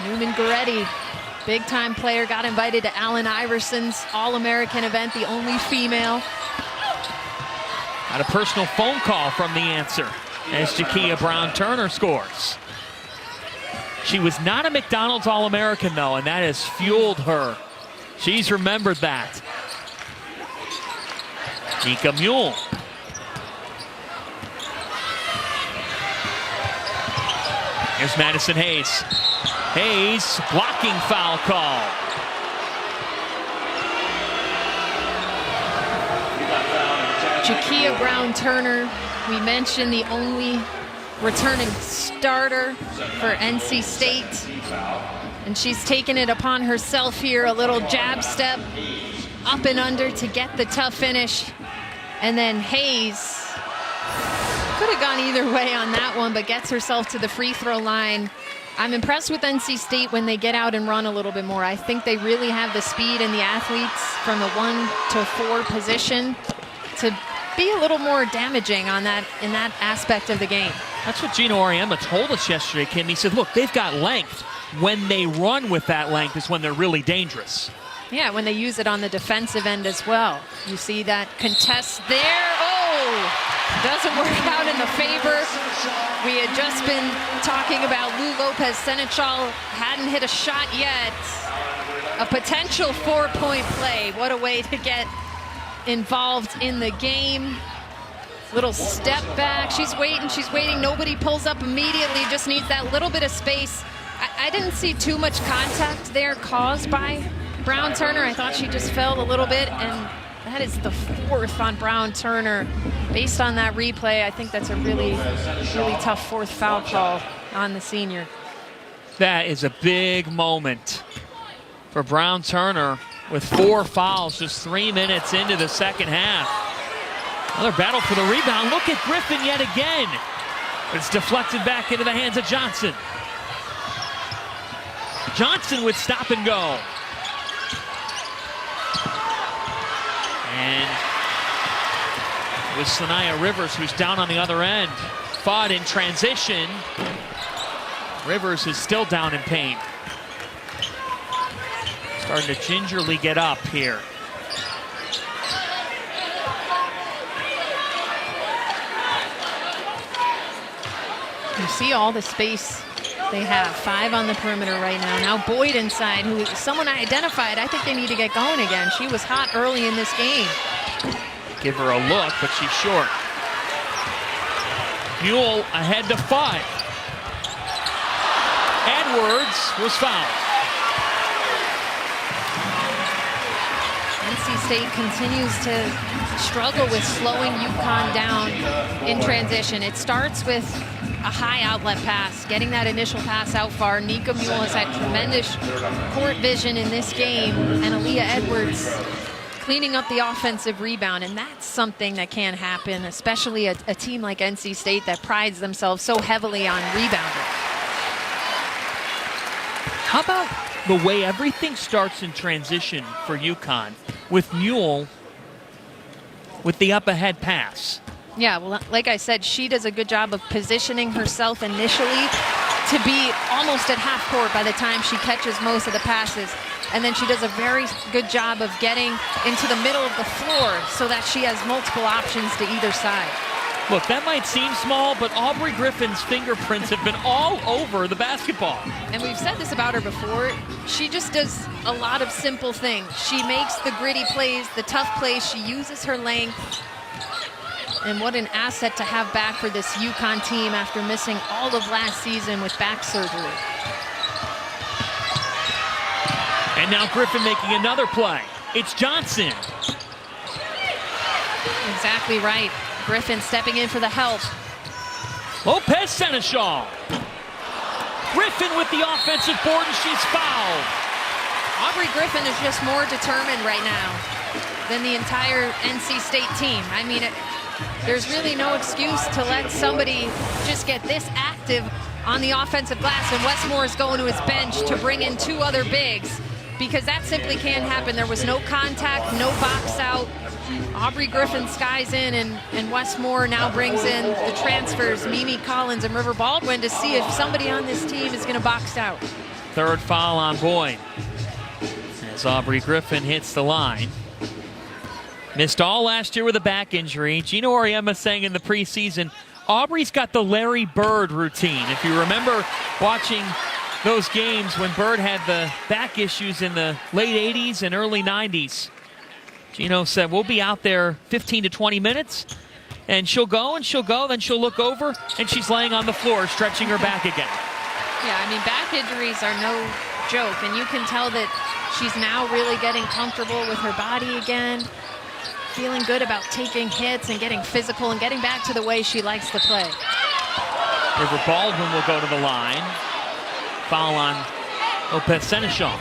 Newman Goretti, big-time player, got invited to Allen Iverson's All-American event, the only female. Got a personal phone call from the answer. as Jakia Brown-Turner scores. She was not a McDonald's All-American, though, and that has fueled her. She's remembered that. Nika Mule. Here's Madison Hayes. Hayes, blocking foul call. Jakia Brown-Turner, we mentioned the only returning starter for NC State. And she's taken it upon herself here, a little jab step, up and under to get the tough finish. And then Hayes could have gone either way on that one, but gets herself to the free throw line. I'm impressed with NC State when they get out and run a little bit more. I think they really have the speed and the athletes from the 1 to 4 position to be a little more damaging on that in that aspect of the game. That's what Gino Auriemma told us yesterday, Kim. He said, look, they've got length. When they run with that length is when they're really dangerous. Yeah, when they use it on the defensive end as well. You see that contest there. Oh, doesn't work out in the favor. We had just been talking about Lou Lopez Seneschal. Hadn't hit a shot yet. A potential 4-point play. What a way to get involved in the game. Little step back. She's waiting. Nobody pulls up immediately. Just needs that little bit of space. I didn't see too much contact there caused by Brown-Turner. I thought she just fell a little bit, and that is the 4th on Brown-Turner. Based on that replay, I think that's a really, really tough 4th foul call on the senior. That is a big moment for Brown-Turner with 4 fouls just 3 minutes into the second half. Another battle for the rebound. Look at Griffin yet again. It's deflected back into the hands of Johnson. Johnson with stop and go. And it was Sanaya Rivers who's down on the other end. Fought in transition. Rivers is still down in pain. Starting to gingerly get up here. You see all the space they have. 5 on the perimeter right now. Now Boyd inside, who is someone I identified. I think they need to get going again. She was hot early in this game. Give her a look, but she's short. Mule ahead to 5. Edwards was fouled. NC State continues to struggle with slowing UConn down in transition. It starts with a high outlet pass, getting that initial pass out far. Nika Mule has had tremendous court vision in this game, and Aaliyah Edwards cleaning up the offensive rebound, and that's something that can happen, especially a team like NC State that prides themselves so heavily on rebounding. How about the way everything starts in transition for UConn with Mule with the up-ahead pass? Yeah, well, like I said, she does a good job of positioning herself initially to be almost at half court by the time she catches most of the passes. And then she does a very good job of getting into the middle of the floor so that she has multiple options to either side. Look, that might seem small, but Aubrey Griffin's fingerprints have been all over the basketball. And we've said this about her before. She just does a lot of simple things. She makes the gritty plays, the tough plays. She uses her length. And what an asset to have back for this UConn team after missing all of last season with back surgery. And now Griffin making another play. It's Johnson. Exactly right. Griffin stepping in for the help. Lopez Seneschal. Griffin with the offensive board, and she's fouled. Aubrey Griffin is just more determined right now than the entire NC State team. I mean, there's really no excuse to let somebody just get this active on the offensive glass, and Westmore is going to his bench to bring in 2 other bigs, because that simply can't happen. There was no contact, no box out. Aubrey Griffin skies in, and Westmore now brings in the transfers, Mimi Collins and River Baldwin, to see if somebody on this team is going to box out. 3rd foul on Boyd as Aubrey Griffin hits the line. Missed all last year with a back injury. Gino Auriemma saying in the preseason, Aubrey's got the Larry Bird routine. If you remember watching those games when Bird had the back issues in the late 80s and early 90s, Gino said, we'll be out there 15 to 20 minutes, and she'll go, then she'll look over, and she's laying on the floor, stretching her back again. Yeah, I mean, back injuries are no joke, and you can tell that she's now really getting comfortable with her body again, feeling good about taking hits and getting physical and getting back to the way she likes to play. River Baldwin will go to the line. Foul on Lopez Seneschal.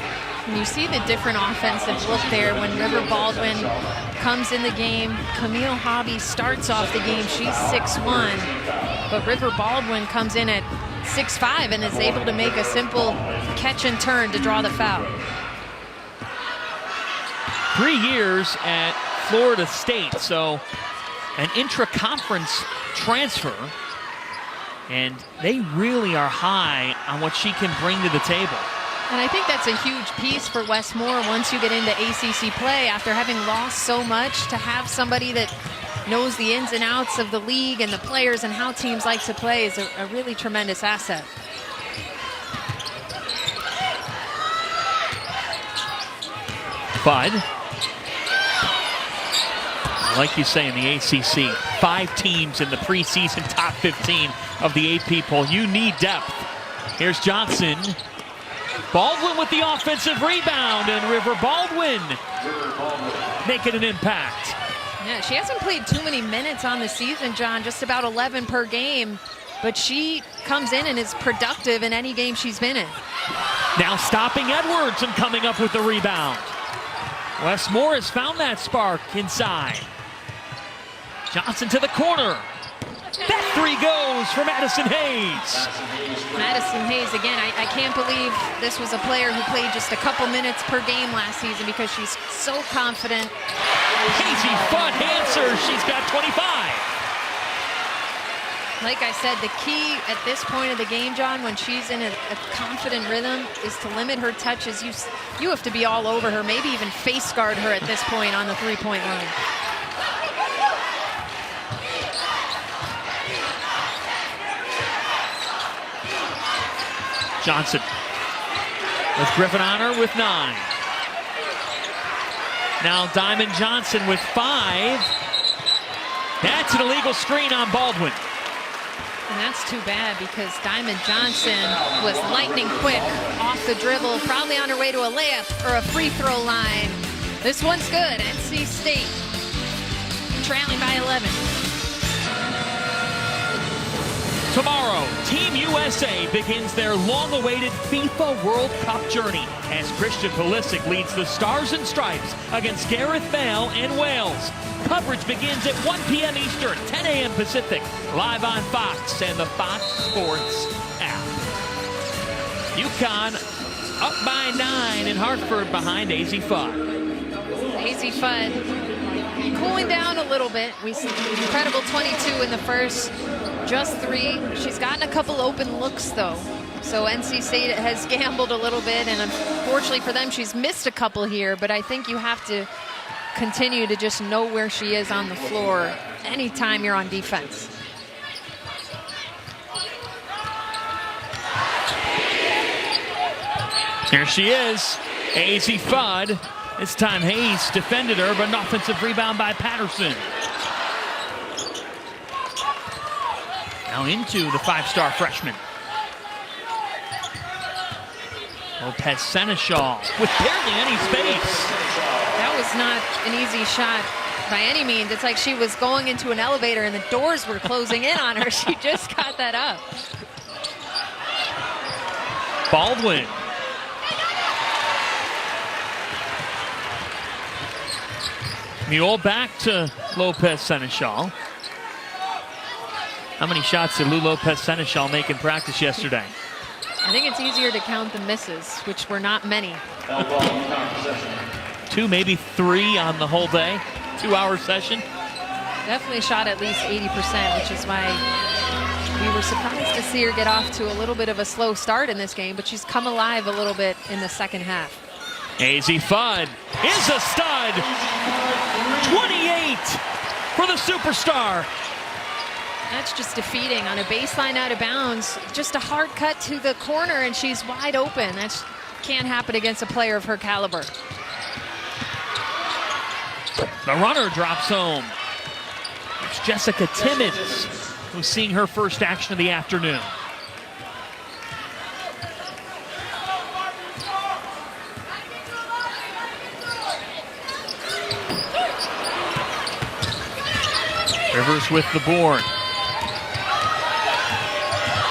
And you see the different offensive look there when River Baldwin comes in the game. Camille Hobby starts off the game. She's 6'1", but River Baldwin comes in at 6'5" and is able to make a simple catch and turn to draw the foul. 3 years at Florida State, so an intra-conference transfer, and they really are high on what she can bring to the table. And I think that's a huge piece for Westmore once you get into ACC play. After having lost so much, to have somebody that knows the ins and outs of the league and the players and how teams like to play is a really tremendous asset. Bud, like you say in the ACC, 5 teams in the preseason top 15 of the AP poll. You need depth. Here's Johnson. Baldwin with the offensive rebound, and River Baldwin making an impact. Yeah, she hasn't played too many minutes on the season, John, just about 11 per game, but she comes in and is productive in any game she's been in. Now stopping Edwards and coming up with the rebound. Westmore has found that spark inside. Johnson to the corner. That three goes for Madison Hayes. Madison Hayes, again, I can't believe this was a player who played just a couple minutes per game last season because she's so confident. Casey Fudd answers. She's got 25. Like I said, the key at this point of the game, John, when she's in a confident rhythm, is to limit her touches. You have to be all over her, maybe even face guard her at this point on the three-point line. Johnson with Griffin on her with 9. Now Diamond Johnson with 5. That's an illegal screen on Baldwin. And that's too bad because Diamond Johnson was lightning quick off the dribble, probably on her way to a layup or a free throw line. This one's good. NC State trailing by 11. Tomorrow, Team USA begins their long-awaited FIFA World Cup journey as Christian Pulisic leads the Stars and Stripes against Gareth Bale and Wales. Coverage begins at 1 p.m. Eastern, 10 a.m. Pacific, live on Fox and the Fox Sports app. UConn up by 9 in Hartford behind AZ Fudd. AZ Fudd cooling down a little bit. We see incredible 22 in the first. Just 3. She's gotten a couple open looks, though. So NC State has gambled a little bit, and unfortunately for them, she's missed a couple here. But I think you have to continue to just know where she is on the floor anytime you're on defense. Here she is, AZ Fudd. This time Hayes defended her, but an offensive rebound by Patterson. Now into the 5-star freshman. Lopez Seneschal with barely any space. That was not an easy shot by any means. It's like she was going into an elevator and the doors were closing in on her. She just got that up. Baldwin. Mule back to Lopez Seneschal. How many shots did Lou Lopez Seneschal make in practice yesterday? I think it's easier to count the misses, which were not many. 2, maybe 3 on the whole day. 2-hour session. Definitely shot at least 80%, which is why we were surprised to see her get off to a little bit of a slow start in this game, but she's come alive a little bit in the second half. AZ Fudd is a stud. 28 for the superstar. That's just defeating on a baseline out of bounds. Just a hard cut to the corner, and she's wide open. That can't happen against a player of her caliber. The runner drops home. It's Jessica Timmons, who's seeing her first action of the afternoon. Rivers with the board.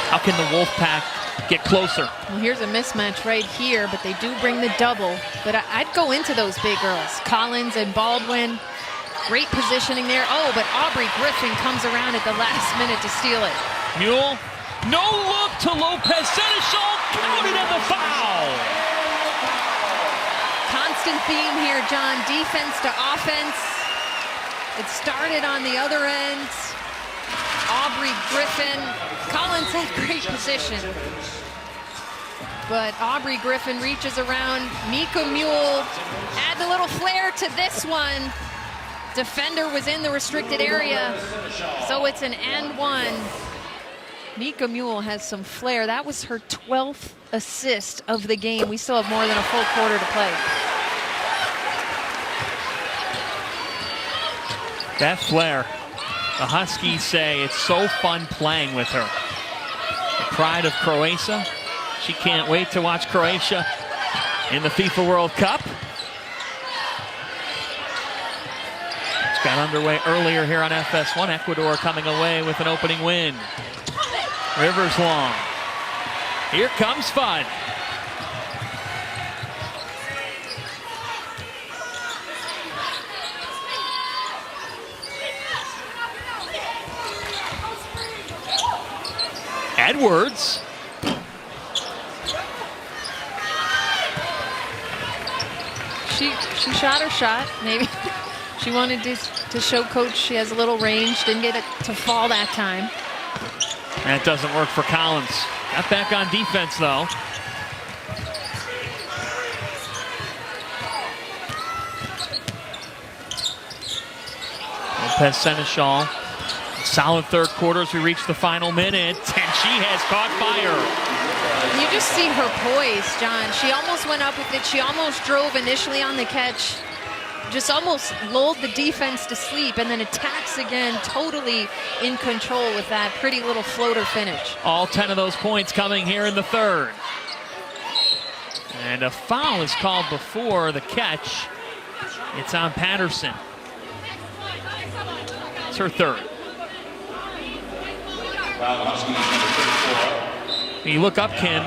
How can the Wolfpack get closer? Well, here's a mismatch right here, but they do bring the double. But I'd go into those big girls. Collins and Baldwin. Great positioning there. Oh, but Aubrey Griffin comes around at the last minute to steal it. Mule. No look to Lopez. Seneschal counted at the foul. Constant theme here, John. Defense to offense. It started on the other end. Aubrey Griffin. Collins had great position. But Aubrey Griffin reaches around. Mika Mule adds a little flair to this one. Defender was in the restricted area, so it's an and one. Mika Mule has some flair. That was her 12th assist of the game. We still have more than a full quarter to play. That flair, the Huskies say it's so fun playing with her. The pride of Croatia. She can't wait to watch Croatia in the FIFA World Cup. It's got underway earlier here on FS1. Ecuador coming away with an opening win. Rivers long. Here comes Fudd. Edwards. She shot her shot. Maybe she wanted to show coach she has a little range. Didn't get it to fall that time. That doesn't work for Collins. Got back on defense though. Lopez Seneschal. Solid third quarter as we reach the final minute, and she has caught fire. You just see her poise, John. She almost went up with it. She almost drove initially on the catch. Just almost lulled the defense to sleep, and then attacks again, totally in control with that pretty little floater finish. All 10 of those points coming here in the third. And a foul is called before the catch. It's on Patterson. It's her third. When you look up, Kim,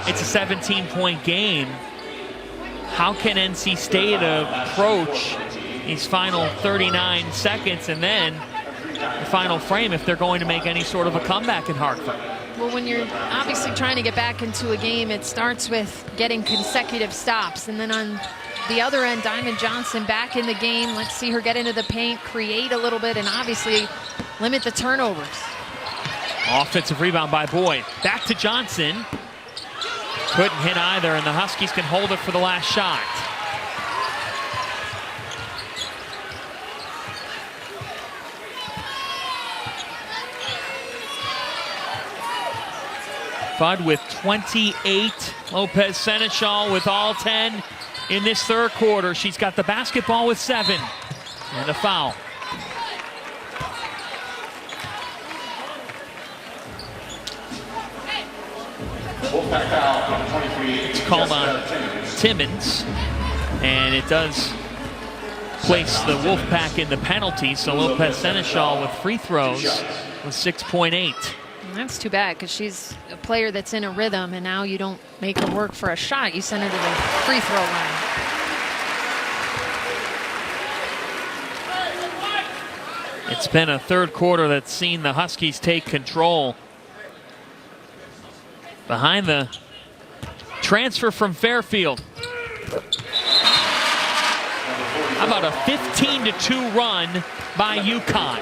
it's a 17-point game. How can NC State approach these final 39 seconds and then the final frame if they're going to make any sort of a comeback in Hartford? Well, when you're obviously trying to get back into a game, it starts with getting consecutive stops. And then on the other end, Diamond Johnson back in the game. Let's see her get into the paint, create a little bit, and obviously limit the turnovers. Offensive rebound by Boyd. Back to Johnson. Couldn't hit either, and the Huskies can hold it for the last shot. Fudd with 28. Lopez Seneschal with all 10 in this third quarter. She's got the basketball with 7. And a foul. It's called on Timmons, and it does place the Wolfpack in the penalty, so Lopez Seneschal with free throws with 6.8. That's too bad, because she's a player that's in a rhythm, and now you don't make her work for a shot. You send her to the free throw line. It's been a third quarter that's seen the Huskies take control. Behind the transfer from Fairfield. How about a 15-2 run by UConn?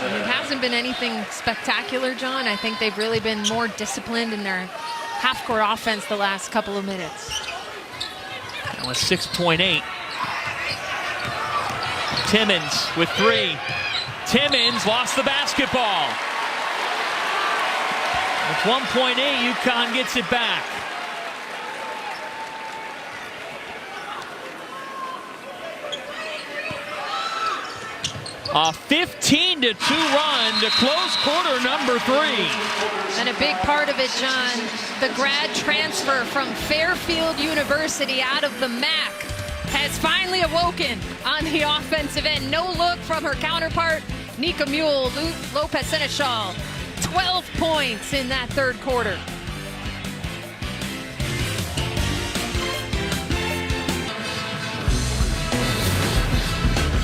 It hasn't been anything spectacular, John. I think they've really been more disciplined in their half-court offense the last couple of minutes. That was 6.8. Timmons with 3. Timmons lost the basketball. With 1.8, UConn gets it back. A 15-2 run to close quarter number 3. And a big part of it, John, the grad transfer from Fairfield University out of the MAC has finally awoken on the offensive end. No look from her counterpart, Nika Mule, Lopez Seneschal. 12 points in that third quarter.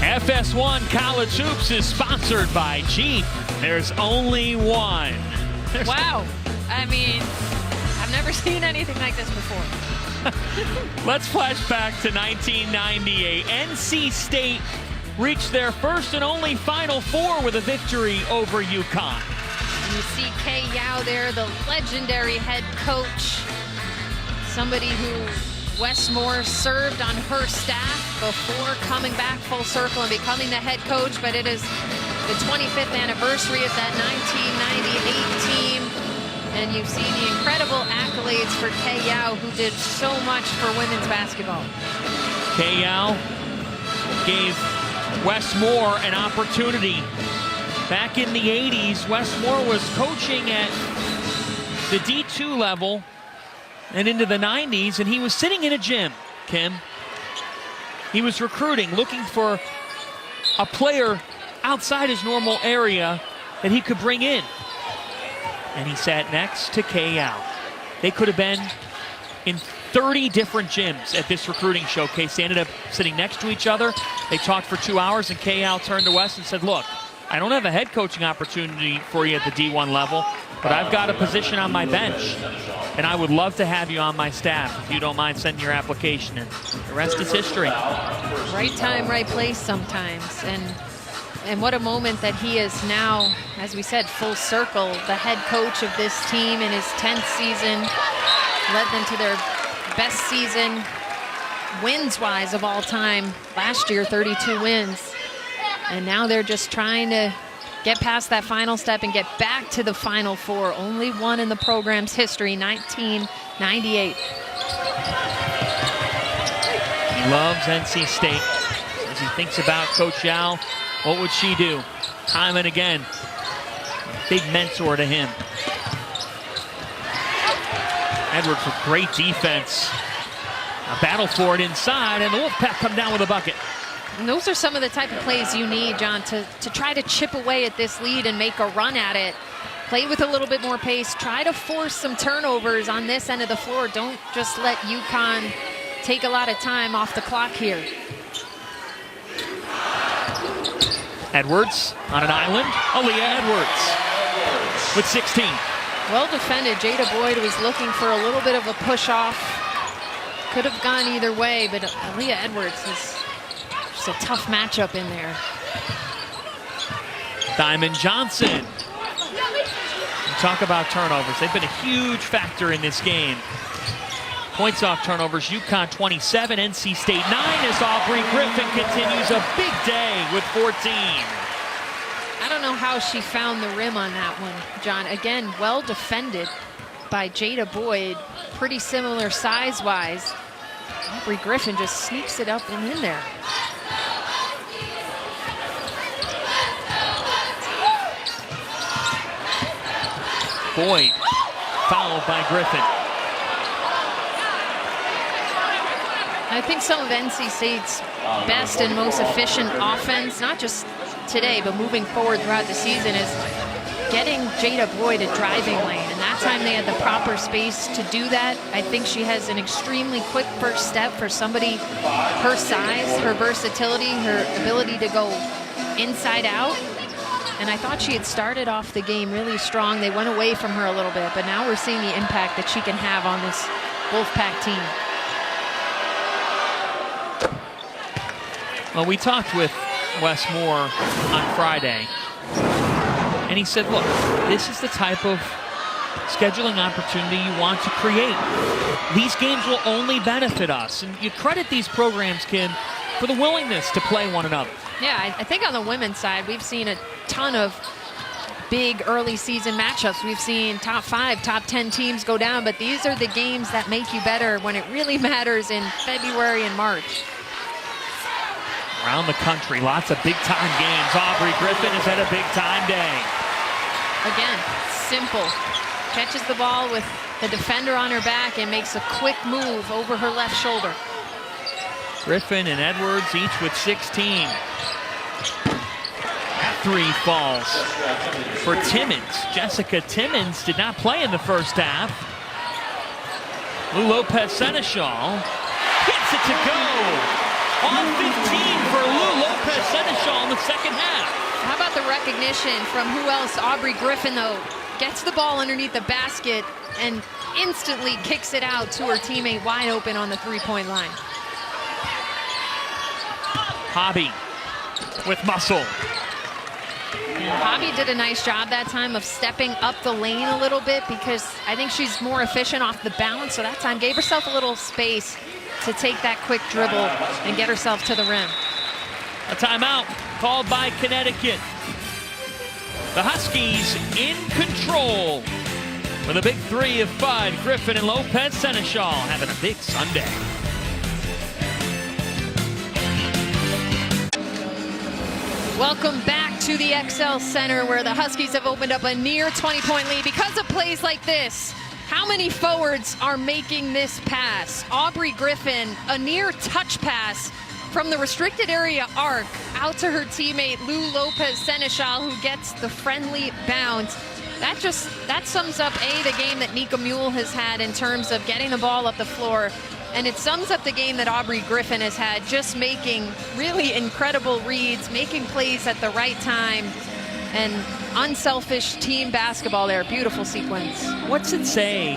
FS1 College Hoops is sponsored by Jeep. There's only one. Wow. I mean, I've never seen anything like this before. Let's flash back to 1998. NC State reached their first and only Final Four with a victory over UConn. And you see Kay Yao there, the legendary head coach. Somebody who Wes Moore served on her staff before coming back full circle and becoming the head coach, but it is the 25th anniversary of that 1998 team, and you see the incredible accolades for Kay Yao, who did so much for women's basketball. Kay Yao gave Wes Moore an opportunity. Back in the 80s, Wes Moore was coaching at the D2 level and into the 90s, and he was sitting in a gym, Kim. He was recruiting, looking for a player outside his normal area that he could bring in. And he sat next to Kay Yao. They could have been in 30 different gyms at this recruiting showcase. They ended up sitting next to each other. They talked for 2 hours, and Kay Yao turned to Wes and said, look, I don't have a head coaching opportunity for you at the D1 level, but I've got a position on my bench, and I would love to have you on my staff if you don't mind sending your application in. The rest is history. Right time, right place sometimes. And what a moment that he is now, as we said, full circle, the head coach of this team in his 10th season, led them to their best season wins-wise of all time. Last year, 32 wins. And now they're just trying to get past that final step and get back to the Final Four. Only one in the program's history, 1998. He loves NC State. As he thinks about Coach Yao, what would she do? Time and again. Big mentor to him. Edwards with great defense. A battle for it inside, and the Wolfpack come down with a bucket. And those are some of the type of plays you need, John, to try to chip away at this lead and make a run at it. Play with a little bit more pace. Try to force some turnovers on this end of the floor. Don't just let UConn take a lot of time off the clock here. Edwards on an island. Aaliyah Edwards with 16. Well defended. Jada Boyd was looking for a little bit of a push-off. Could have gone either way, but Aaliyah Edwards is just a tough matchup in there. Diamond Johnson. You talk about turnovers. They've been a huge factor in this game. Points off turnovers, UConn 27, NC State 9 as Aubrey Griffin continues a big day with 14. I don't know how she found the rim on that one, John. Again, well defended by Jada Boyd. Pretty similar size-wise. Aubrey Griffin just sneaks it up and in there. Boyd fouled by Griffin. I think some of NC State's best and most efficient offense, not just today, but moving forward throughout the season, is getting Jada Boyd a driving lane. And that time they had the proper space to do that. I think she has an extremely quick first step for somebody her size, her versatility, her ability to go inside out. And I thought she had started off the game really strong. They went away from her a little bit, but now we're seeing the impact that she can have on this Wolfpack team. Well, we talked with Wes Moore on Friday, and he said, look, this is the type of scheduling opportunity you want to create. These games will only benefit us. And you credit these programs, Kim, for the willingness to play one another. Yeah, I think on the women's side, we've seen a ton of big early season matchups. We've seen top 5, top 10 teams go down, but these are the games that make you better when it really matters in February and March. Around the country, lots of big-time games. Aubrey Griffin has had a big-time day. Again, simple. Catches the ball with the defender on her back and makes a quick move over her left shoulder. Griffin and Edwards each with 16. That 3 falls for Timmons. Jessica Timmons did not play in the first half. Lou Lopez Seneschal gets it to go. On 15 for Lou Lopez Seneschal in the second half. How about the recognition from who else? Aubrey Griffin, though, gets the ball underneath the basket and instantly kicks it out to her teammate wide open on the 3-point line. Hobby with muscle. Hobby did a nice job that time of stepping up the lane a little bit because I think she's more efficient off the bounce, so that time gave herself a little space to take that quick dribble and get herself to the rim. A timeout called by Connecticut. The Huskies in control with a big 3 of Fudd. Griffin and Lopez Seneschal having a big Sunday. Welcome back to the XL Center, where the Huskies have opened up a near 20-point lead because of plays like this. How many forwards are making this pass? Aubrey Griffin, a near touch pass from the restricted area arc out to her teammate Lou Lopez Seneschal, who gets the friendly bounce. That sums up the game that Nika Mule has had in terms of getting the ball up the floor. And it sums up the game that Aubrey Griffin has had, just making really incredible reads, making plays at the right time, and unselfish team basketball there. Beautiful sequence. What's it say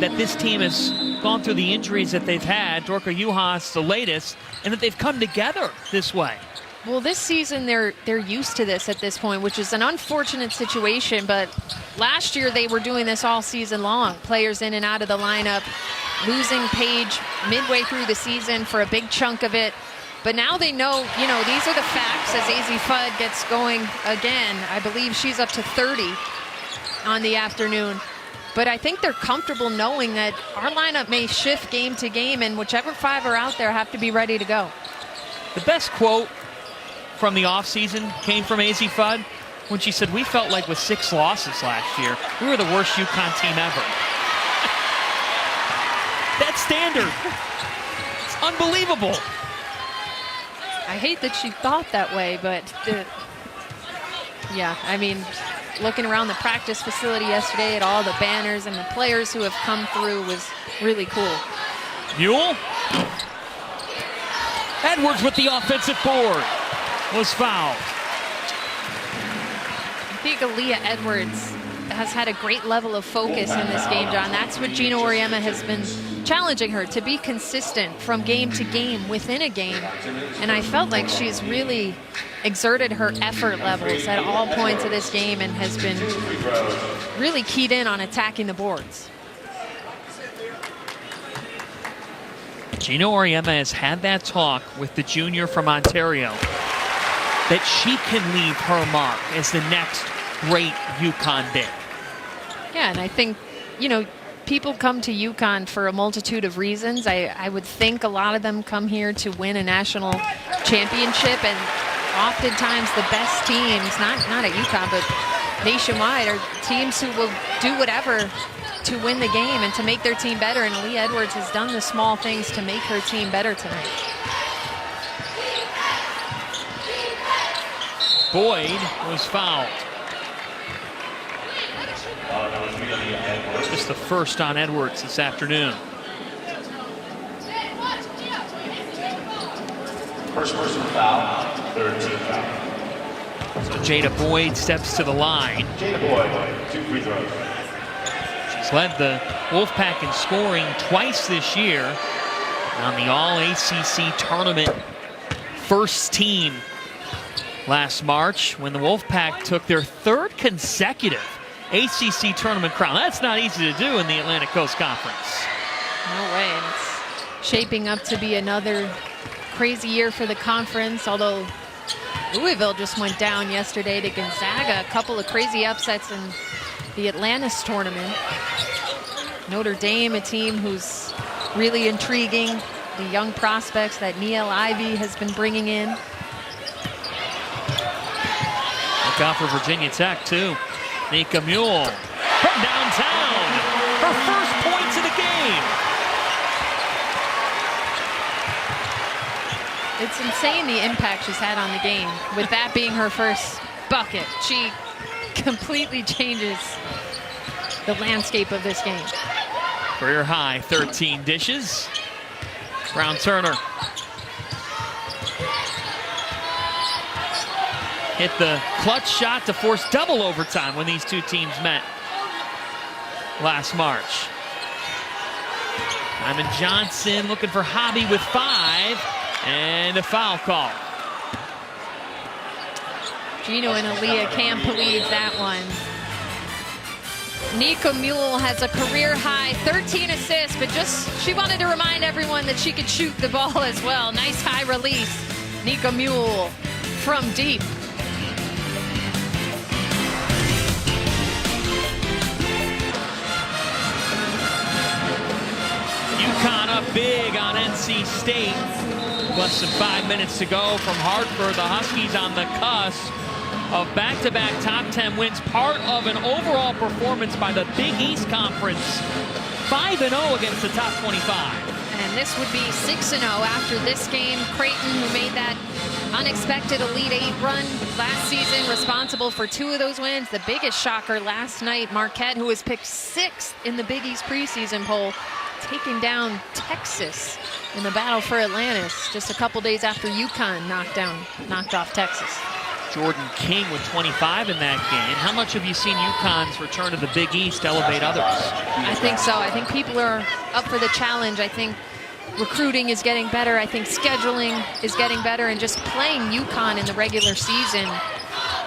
that this team has gone through the injuries that they've had, Dorka Juhas the latest, and that they've come together this way? Well, this season they're used to this at this point, which is an unfortunate situation, but last year they were doing this all season long. Players in and out of the lineup, losing Paige midway through the season for a big chunk of it. But now they know, these are the facts as AZ Fudd gets going again. I believe she's up to 30 on the afternoon. But I think they're comfortable knowing that our lineup may shift game to game, and whichever 5 are out there have to be ready to go. The best quote from the offseason came from AZ Fudd when she said, "We felt like with 6 losses last year, we were the worst UConn team ever." That's standard. It's unbelievable. I hate that she thought that way, but yeah, I mean, looking around the practice facility yesterday at all the banners and the players who have come through was really cool. Mule. Edwards with the offensive board. Was fouled. I think Aaliyah Edwards has had a great level of focus in this game, John. That's what Gina Auriemma has been challenging her, to be consistent from game to game within a game. And I felt like she's really exerted her effort levels at all points of this game and has been really keyed in on attacking the boards. Gina Auriemma has had that talk with the junior from Ontario, that she can leave her mark as the next great UConn big. Yeah, and I think, people come to UConn for a multitude of reasons. I would think a lot of them come here to win a national championship, and oftentimes the best teams, not at UConn, but nationwide, are teams who will do whatever to win the game and to make their team better, and Aaliyah Edwards has done the small things to make her team better tonight. Boyd was fouled. Just the first on Edwards this afternoon. First person foul, third team foul. So Jada Boyd steps to the line. Jada Boyd, 2 free throws. She's led the Wolfpack in scoring twice this year on the All-ACC tournament first team last March when the Wolfpack took their 3rd consecutive ACC tournament crown. That's not easy to do in the Atlantic Coast Conference. No way. And it's shaping up to be another crazy year for the conference, although Louisville just went down yesterday to Gonzaga. A couple of crazy upsets in the Atlantis tournament. Notre Dame, a team who's really intriguing. The young prospects that Niele Ivey has been bringing in. Look out for Virginia Tech, too. Nika Mule from downtown. Her first points of the game. It's insane the impact she's had on the game. With that being her first bucket, she completely changes the landscape of this game. Career high 13 dishes. Brown Turner hit the clutch shot to force double overtime when these two teams met last March. Hyman Johnson looking for Hobby with 5, and a foul call. Gino and Aaliyah can't believe that one. Nika Mule has a career high 13 assists, but she wanted to remind everyone that she could shoot the ball as well. Nice high release. Nika Mule from deep. UConn up big on NC State. Less than 5 minutes to go from Hartford. The Huskies on the cusp of back-to-back top 10 wins, part of an overall performance by the Big East Conference. 5-0 against the top 25. And this would be 6-0 after this game. Creighton, who made that unexpected Elite Eight run last season, responsible for 2 of those wins. The biggest shocker last night, Marquette, who was picked 6th in the Big East preseason poll, taking down Texas in the battle for Atlantis just a couple days after UConn knocked off Texas. Jordan King with 25 in that game. How much have you seen UConn's return to the Big East elevate others? I think so. I think people are up for the challenge. I think recruiting is getting better. I think scheduling is getting better, and just playing UConn in the regular season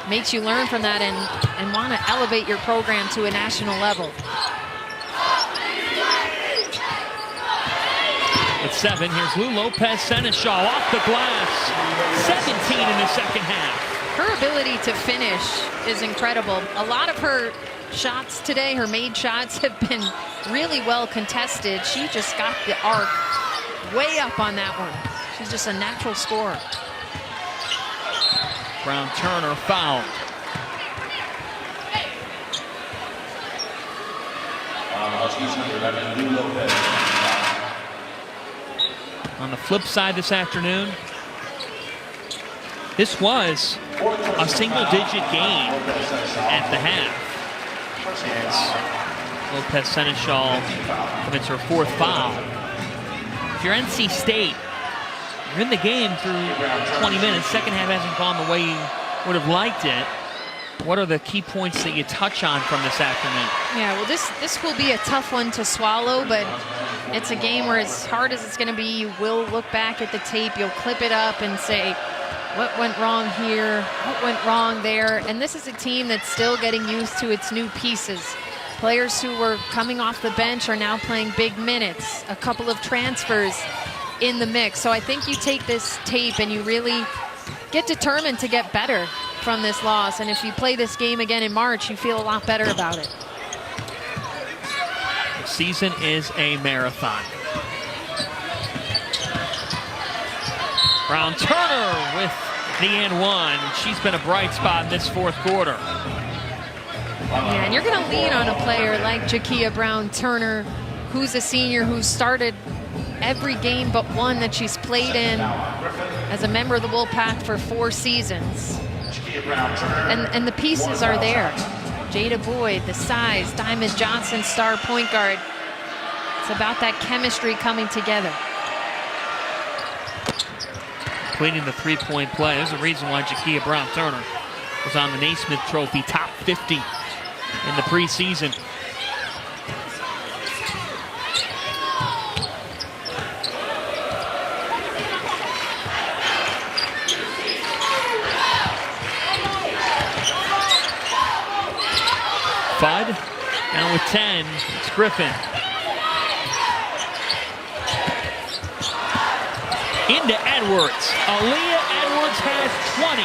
makes you learn from that and want to elevate your program to a national level. At 7, here's Lou Lopez Seneschal off the glass. 17 in the second half. Her ability to finish is incredible. A lot of her shots today, her made shots, have been really well contested. She just got the arc way up on that one. She's just a natural scorer. Brown Turner fouled. On the flip side this afternoon, this was a single-digit game at the half, as Lopez Seneschal commits her 4th foul. If you're NC State, you're in the game through 20 minutes. Second half hasn't gone the way you would have liked it. What are the key points that you touch on from this afternoon? Yeah, well, this will be a tough one to swallow, but it's a game where, as hard as it's going to be, you will look back at the tape, you'll clip it up and say, what went wrong here? What went wrong there? And this is a team that's still getting used to its new pieces. Players who were coming off the bench are now playing big minutes. A couple of transfers in the mix. So I think you take this tape and you really get determined to get better from this loss. And if you play this game again in March, you feel a lot better about it. The season is a marathon. Brown Turner with the and 1. She's been a bright spot in this 4th quarter. Yeah, and you're going to lean on a player like Jakia Brown Turner, who's a senior who's started every game but one that she's played in as a member of the Wolfpack for 4 seasons. And the pieces are there. Jada Boyd, the size, Diamond Johnson, star point guard. It's about that chemistry coming together. Completing the 3-point play. There's a reason why Jakia Brown Turner was on the Naismith Trophy top 50 in the preseason. Fudd down with 10. It's Griffin. Into Edwards. Aaliyah Edwards has 20.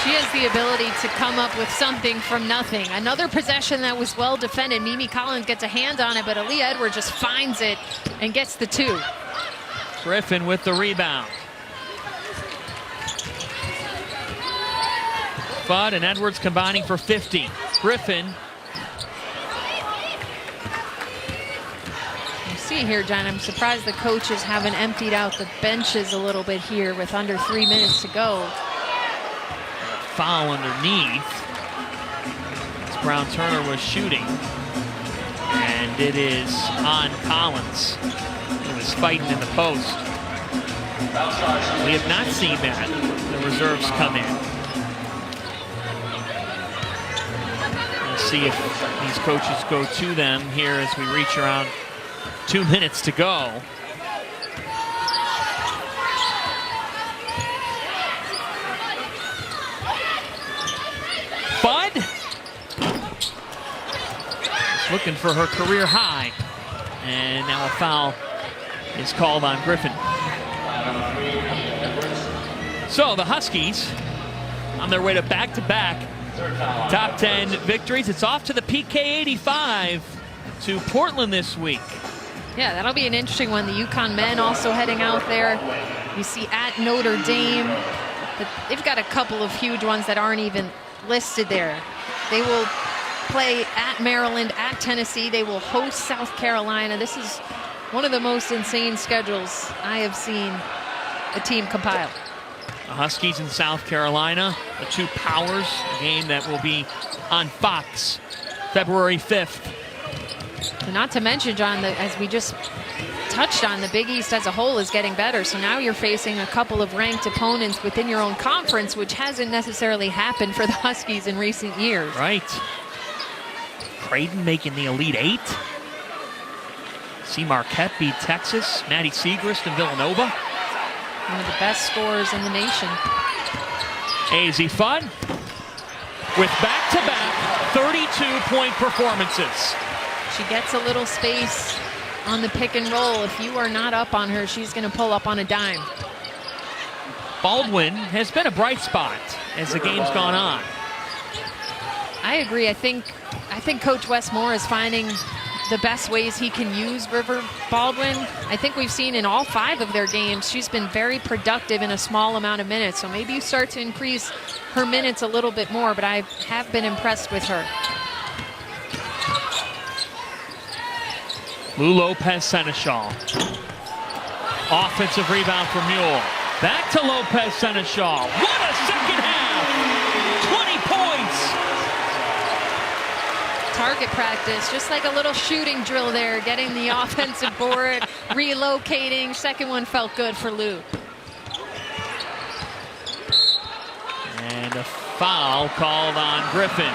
She has the ability to come up with something from nothing. Another possession that was well defended. Mimi Collins gets a hand on it, but Aaliyah Edwards just finds it and gets the 2. Griffin with the rebound. Fudd and Edwards combining for 50. Griffin. You see here, John, I'm surprised the coaches haven't emptied out the benches a little bit here with under 3 minutes to go. Foul underneath as Brown Turner was shooting, and it is on Collins. He was fighting in the post. We have not seen that. The reserves come in. We'll see if these coaches go to them here as we reach around 2 minutes to go. Fudd looking for her career high, and now a foul is called on Griffin. So the Huskies on their way to back-to-back top 10 victories. It's off to the PK 85 to Portland this week. Yeah, that'll be an interesting one. The UConn men also heading out there. You see at Notre Dame, but they've got a couple of huge ones that aren't even listed there. They will play at Maryland, at Tennessee. They will host South Carolina. This is one of the most insane schedules I have seen a team compile. The Huskies in South Carolina, the 2 powers, a game that will be on Fox February 5th. And not to mention, John, that as we just touched on, the Big East as a whole is getting better. So now you're facing a couple of ranked opponents within your own conference, which hasn't necessarily happened for the Huskies in recent years. Right. Creighton making the Elite 8. See Marquette beat Texas. Maddie Siegrist and Villanova. One of the best scorers in the nation. AZ Fudd with back-to-back 32-point performances. She gets a little space on the pick and roll. If you are not up on her, she's going to pull up on a dime. Baldwin has been a bright spot as the game's gone on. I agree. I think Coach Wes Moore is finding the best ways he can use River Baldwin. I think we've seen in all 5 of their games, she's been very productive in a small amount of minutes. So maybe you start to increase her minutes a little bit more, but I have been impressed with her. Lou Lopez Seneschal. Offensive rebound for Mule. Back to Lopez Seneschal. What a second half! 20 points! Target practice, just like a little shooting drill there, getting the offensive board, relocating. Second one felt good for Lou. And a foul called on Griffin.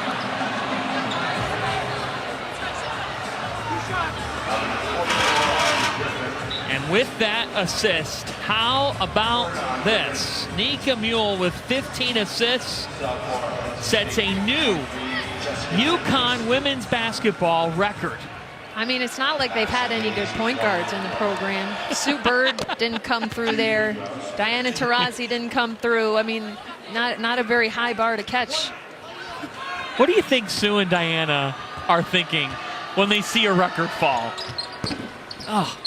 And with that assist, how about this? Nika Mule with 15 assists sets a new UConn women's basketball record. I mean, it's not like they've had any good point guards in the program. Sue Bird didn't come through there. Diana Taurasi didn't come through. I mean, not a very high bar to catch. What do you think Sue and Diana are thinking when they see a record fall? Oh.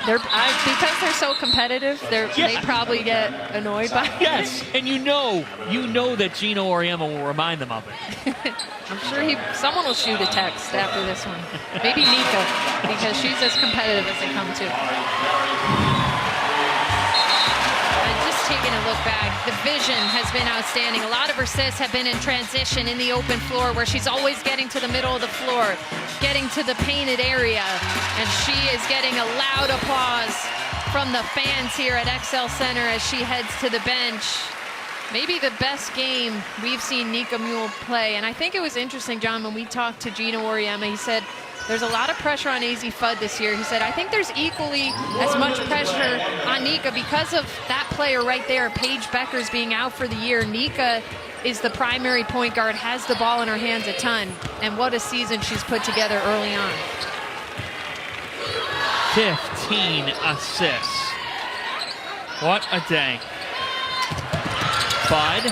Because they're so competitive, they probably get annoyed by it. Yes, and you know that Gino Auriemma will remind them of it. I'm sure someone will shoot a text after this one. Maybe Nika, because she's as competitive as they come to. And just taking a look back, the vision has been outstanding. A lot of her assists have been in transition in the open floor, where she's always getting to the middle of the floor, getting to the painted area, and she is getting a loud applause from the fans here at XL Center as she heads to the bench. Maybe the best game we've seen Nika Mule play. And I think it was interesting, John, when we talked to Gino Auriemma, he said there's a lot of pressure on AZ Fudd this year. He said, I think there's equally as much pressure on Nika because of that player right there, Paige Beckers, being out for the year. Nika is the primary point guard, has the ball in her hands a ton, and what a season she's put together early on. 15 assists. What a day. Fudd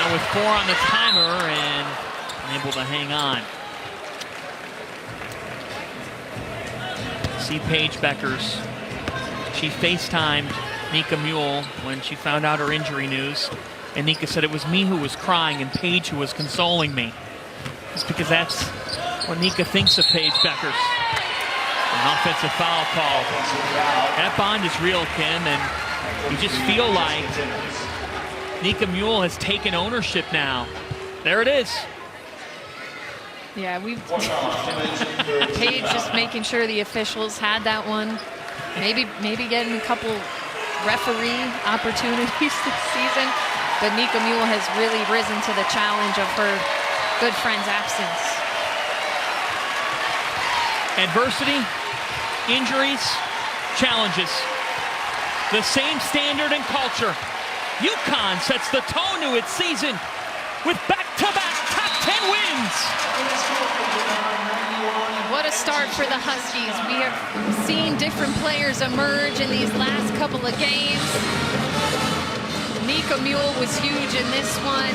Now with 4 on the timer and able to hang on. See Paige Beckers. She FaceTimed Nika Mule when she found out her injury news. And Nika said it was me who was crying and Paige who was consoling me. It's because that's what Nika thinks of Paige Beckers. An offensive foul call. That bond is real, Kim, and you just feel like Nika Mule has taken ownership now. There it is. Yeah, Paige just making sure the officials had that one. Maybe getting a couple referee opportunities this season. But Nika Mule has really risen to the challenge of her good friend's absence. Adversity, injuries, challenges. The same standard and culture. UConn sets the tone to its season with back-to-back top 10 wins. What a start for the Huskies. We have seen different players emerge in these last couple of games. Nika Mule was huge in this one,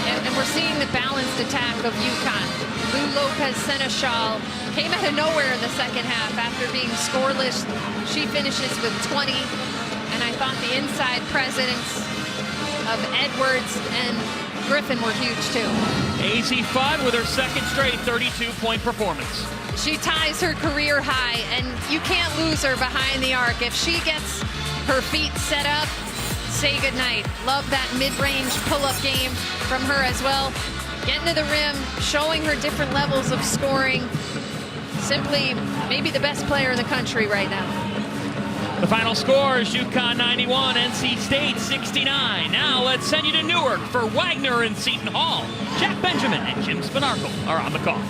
and we're seeing the balanced attack of UConn. Lou Lopez Seneschal came out of nowhere in the second half after being scoreless. She finishes with 20, and I thought the inside presence of Edwards and Griffin were huge too. AZ Fudd with her second straight 32-point performance. She ties her career high, and you can't lose her behind the arc. If she gets her feet set up, say goodnight. Love that mid-range pull-up game from her as well. Getting to the rim, showing her different levels of scoring. Simply maybe the best player in the country right now. The final score is UConn 91, NC State 69. Now let's send you to Newark for Wagner and Seton Hall. Jack Benjamin and Jim Spinarco are on the call.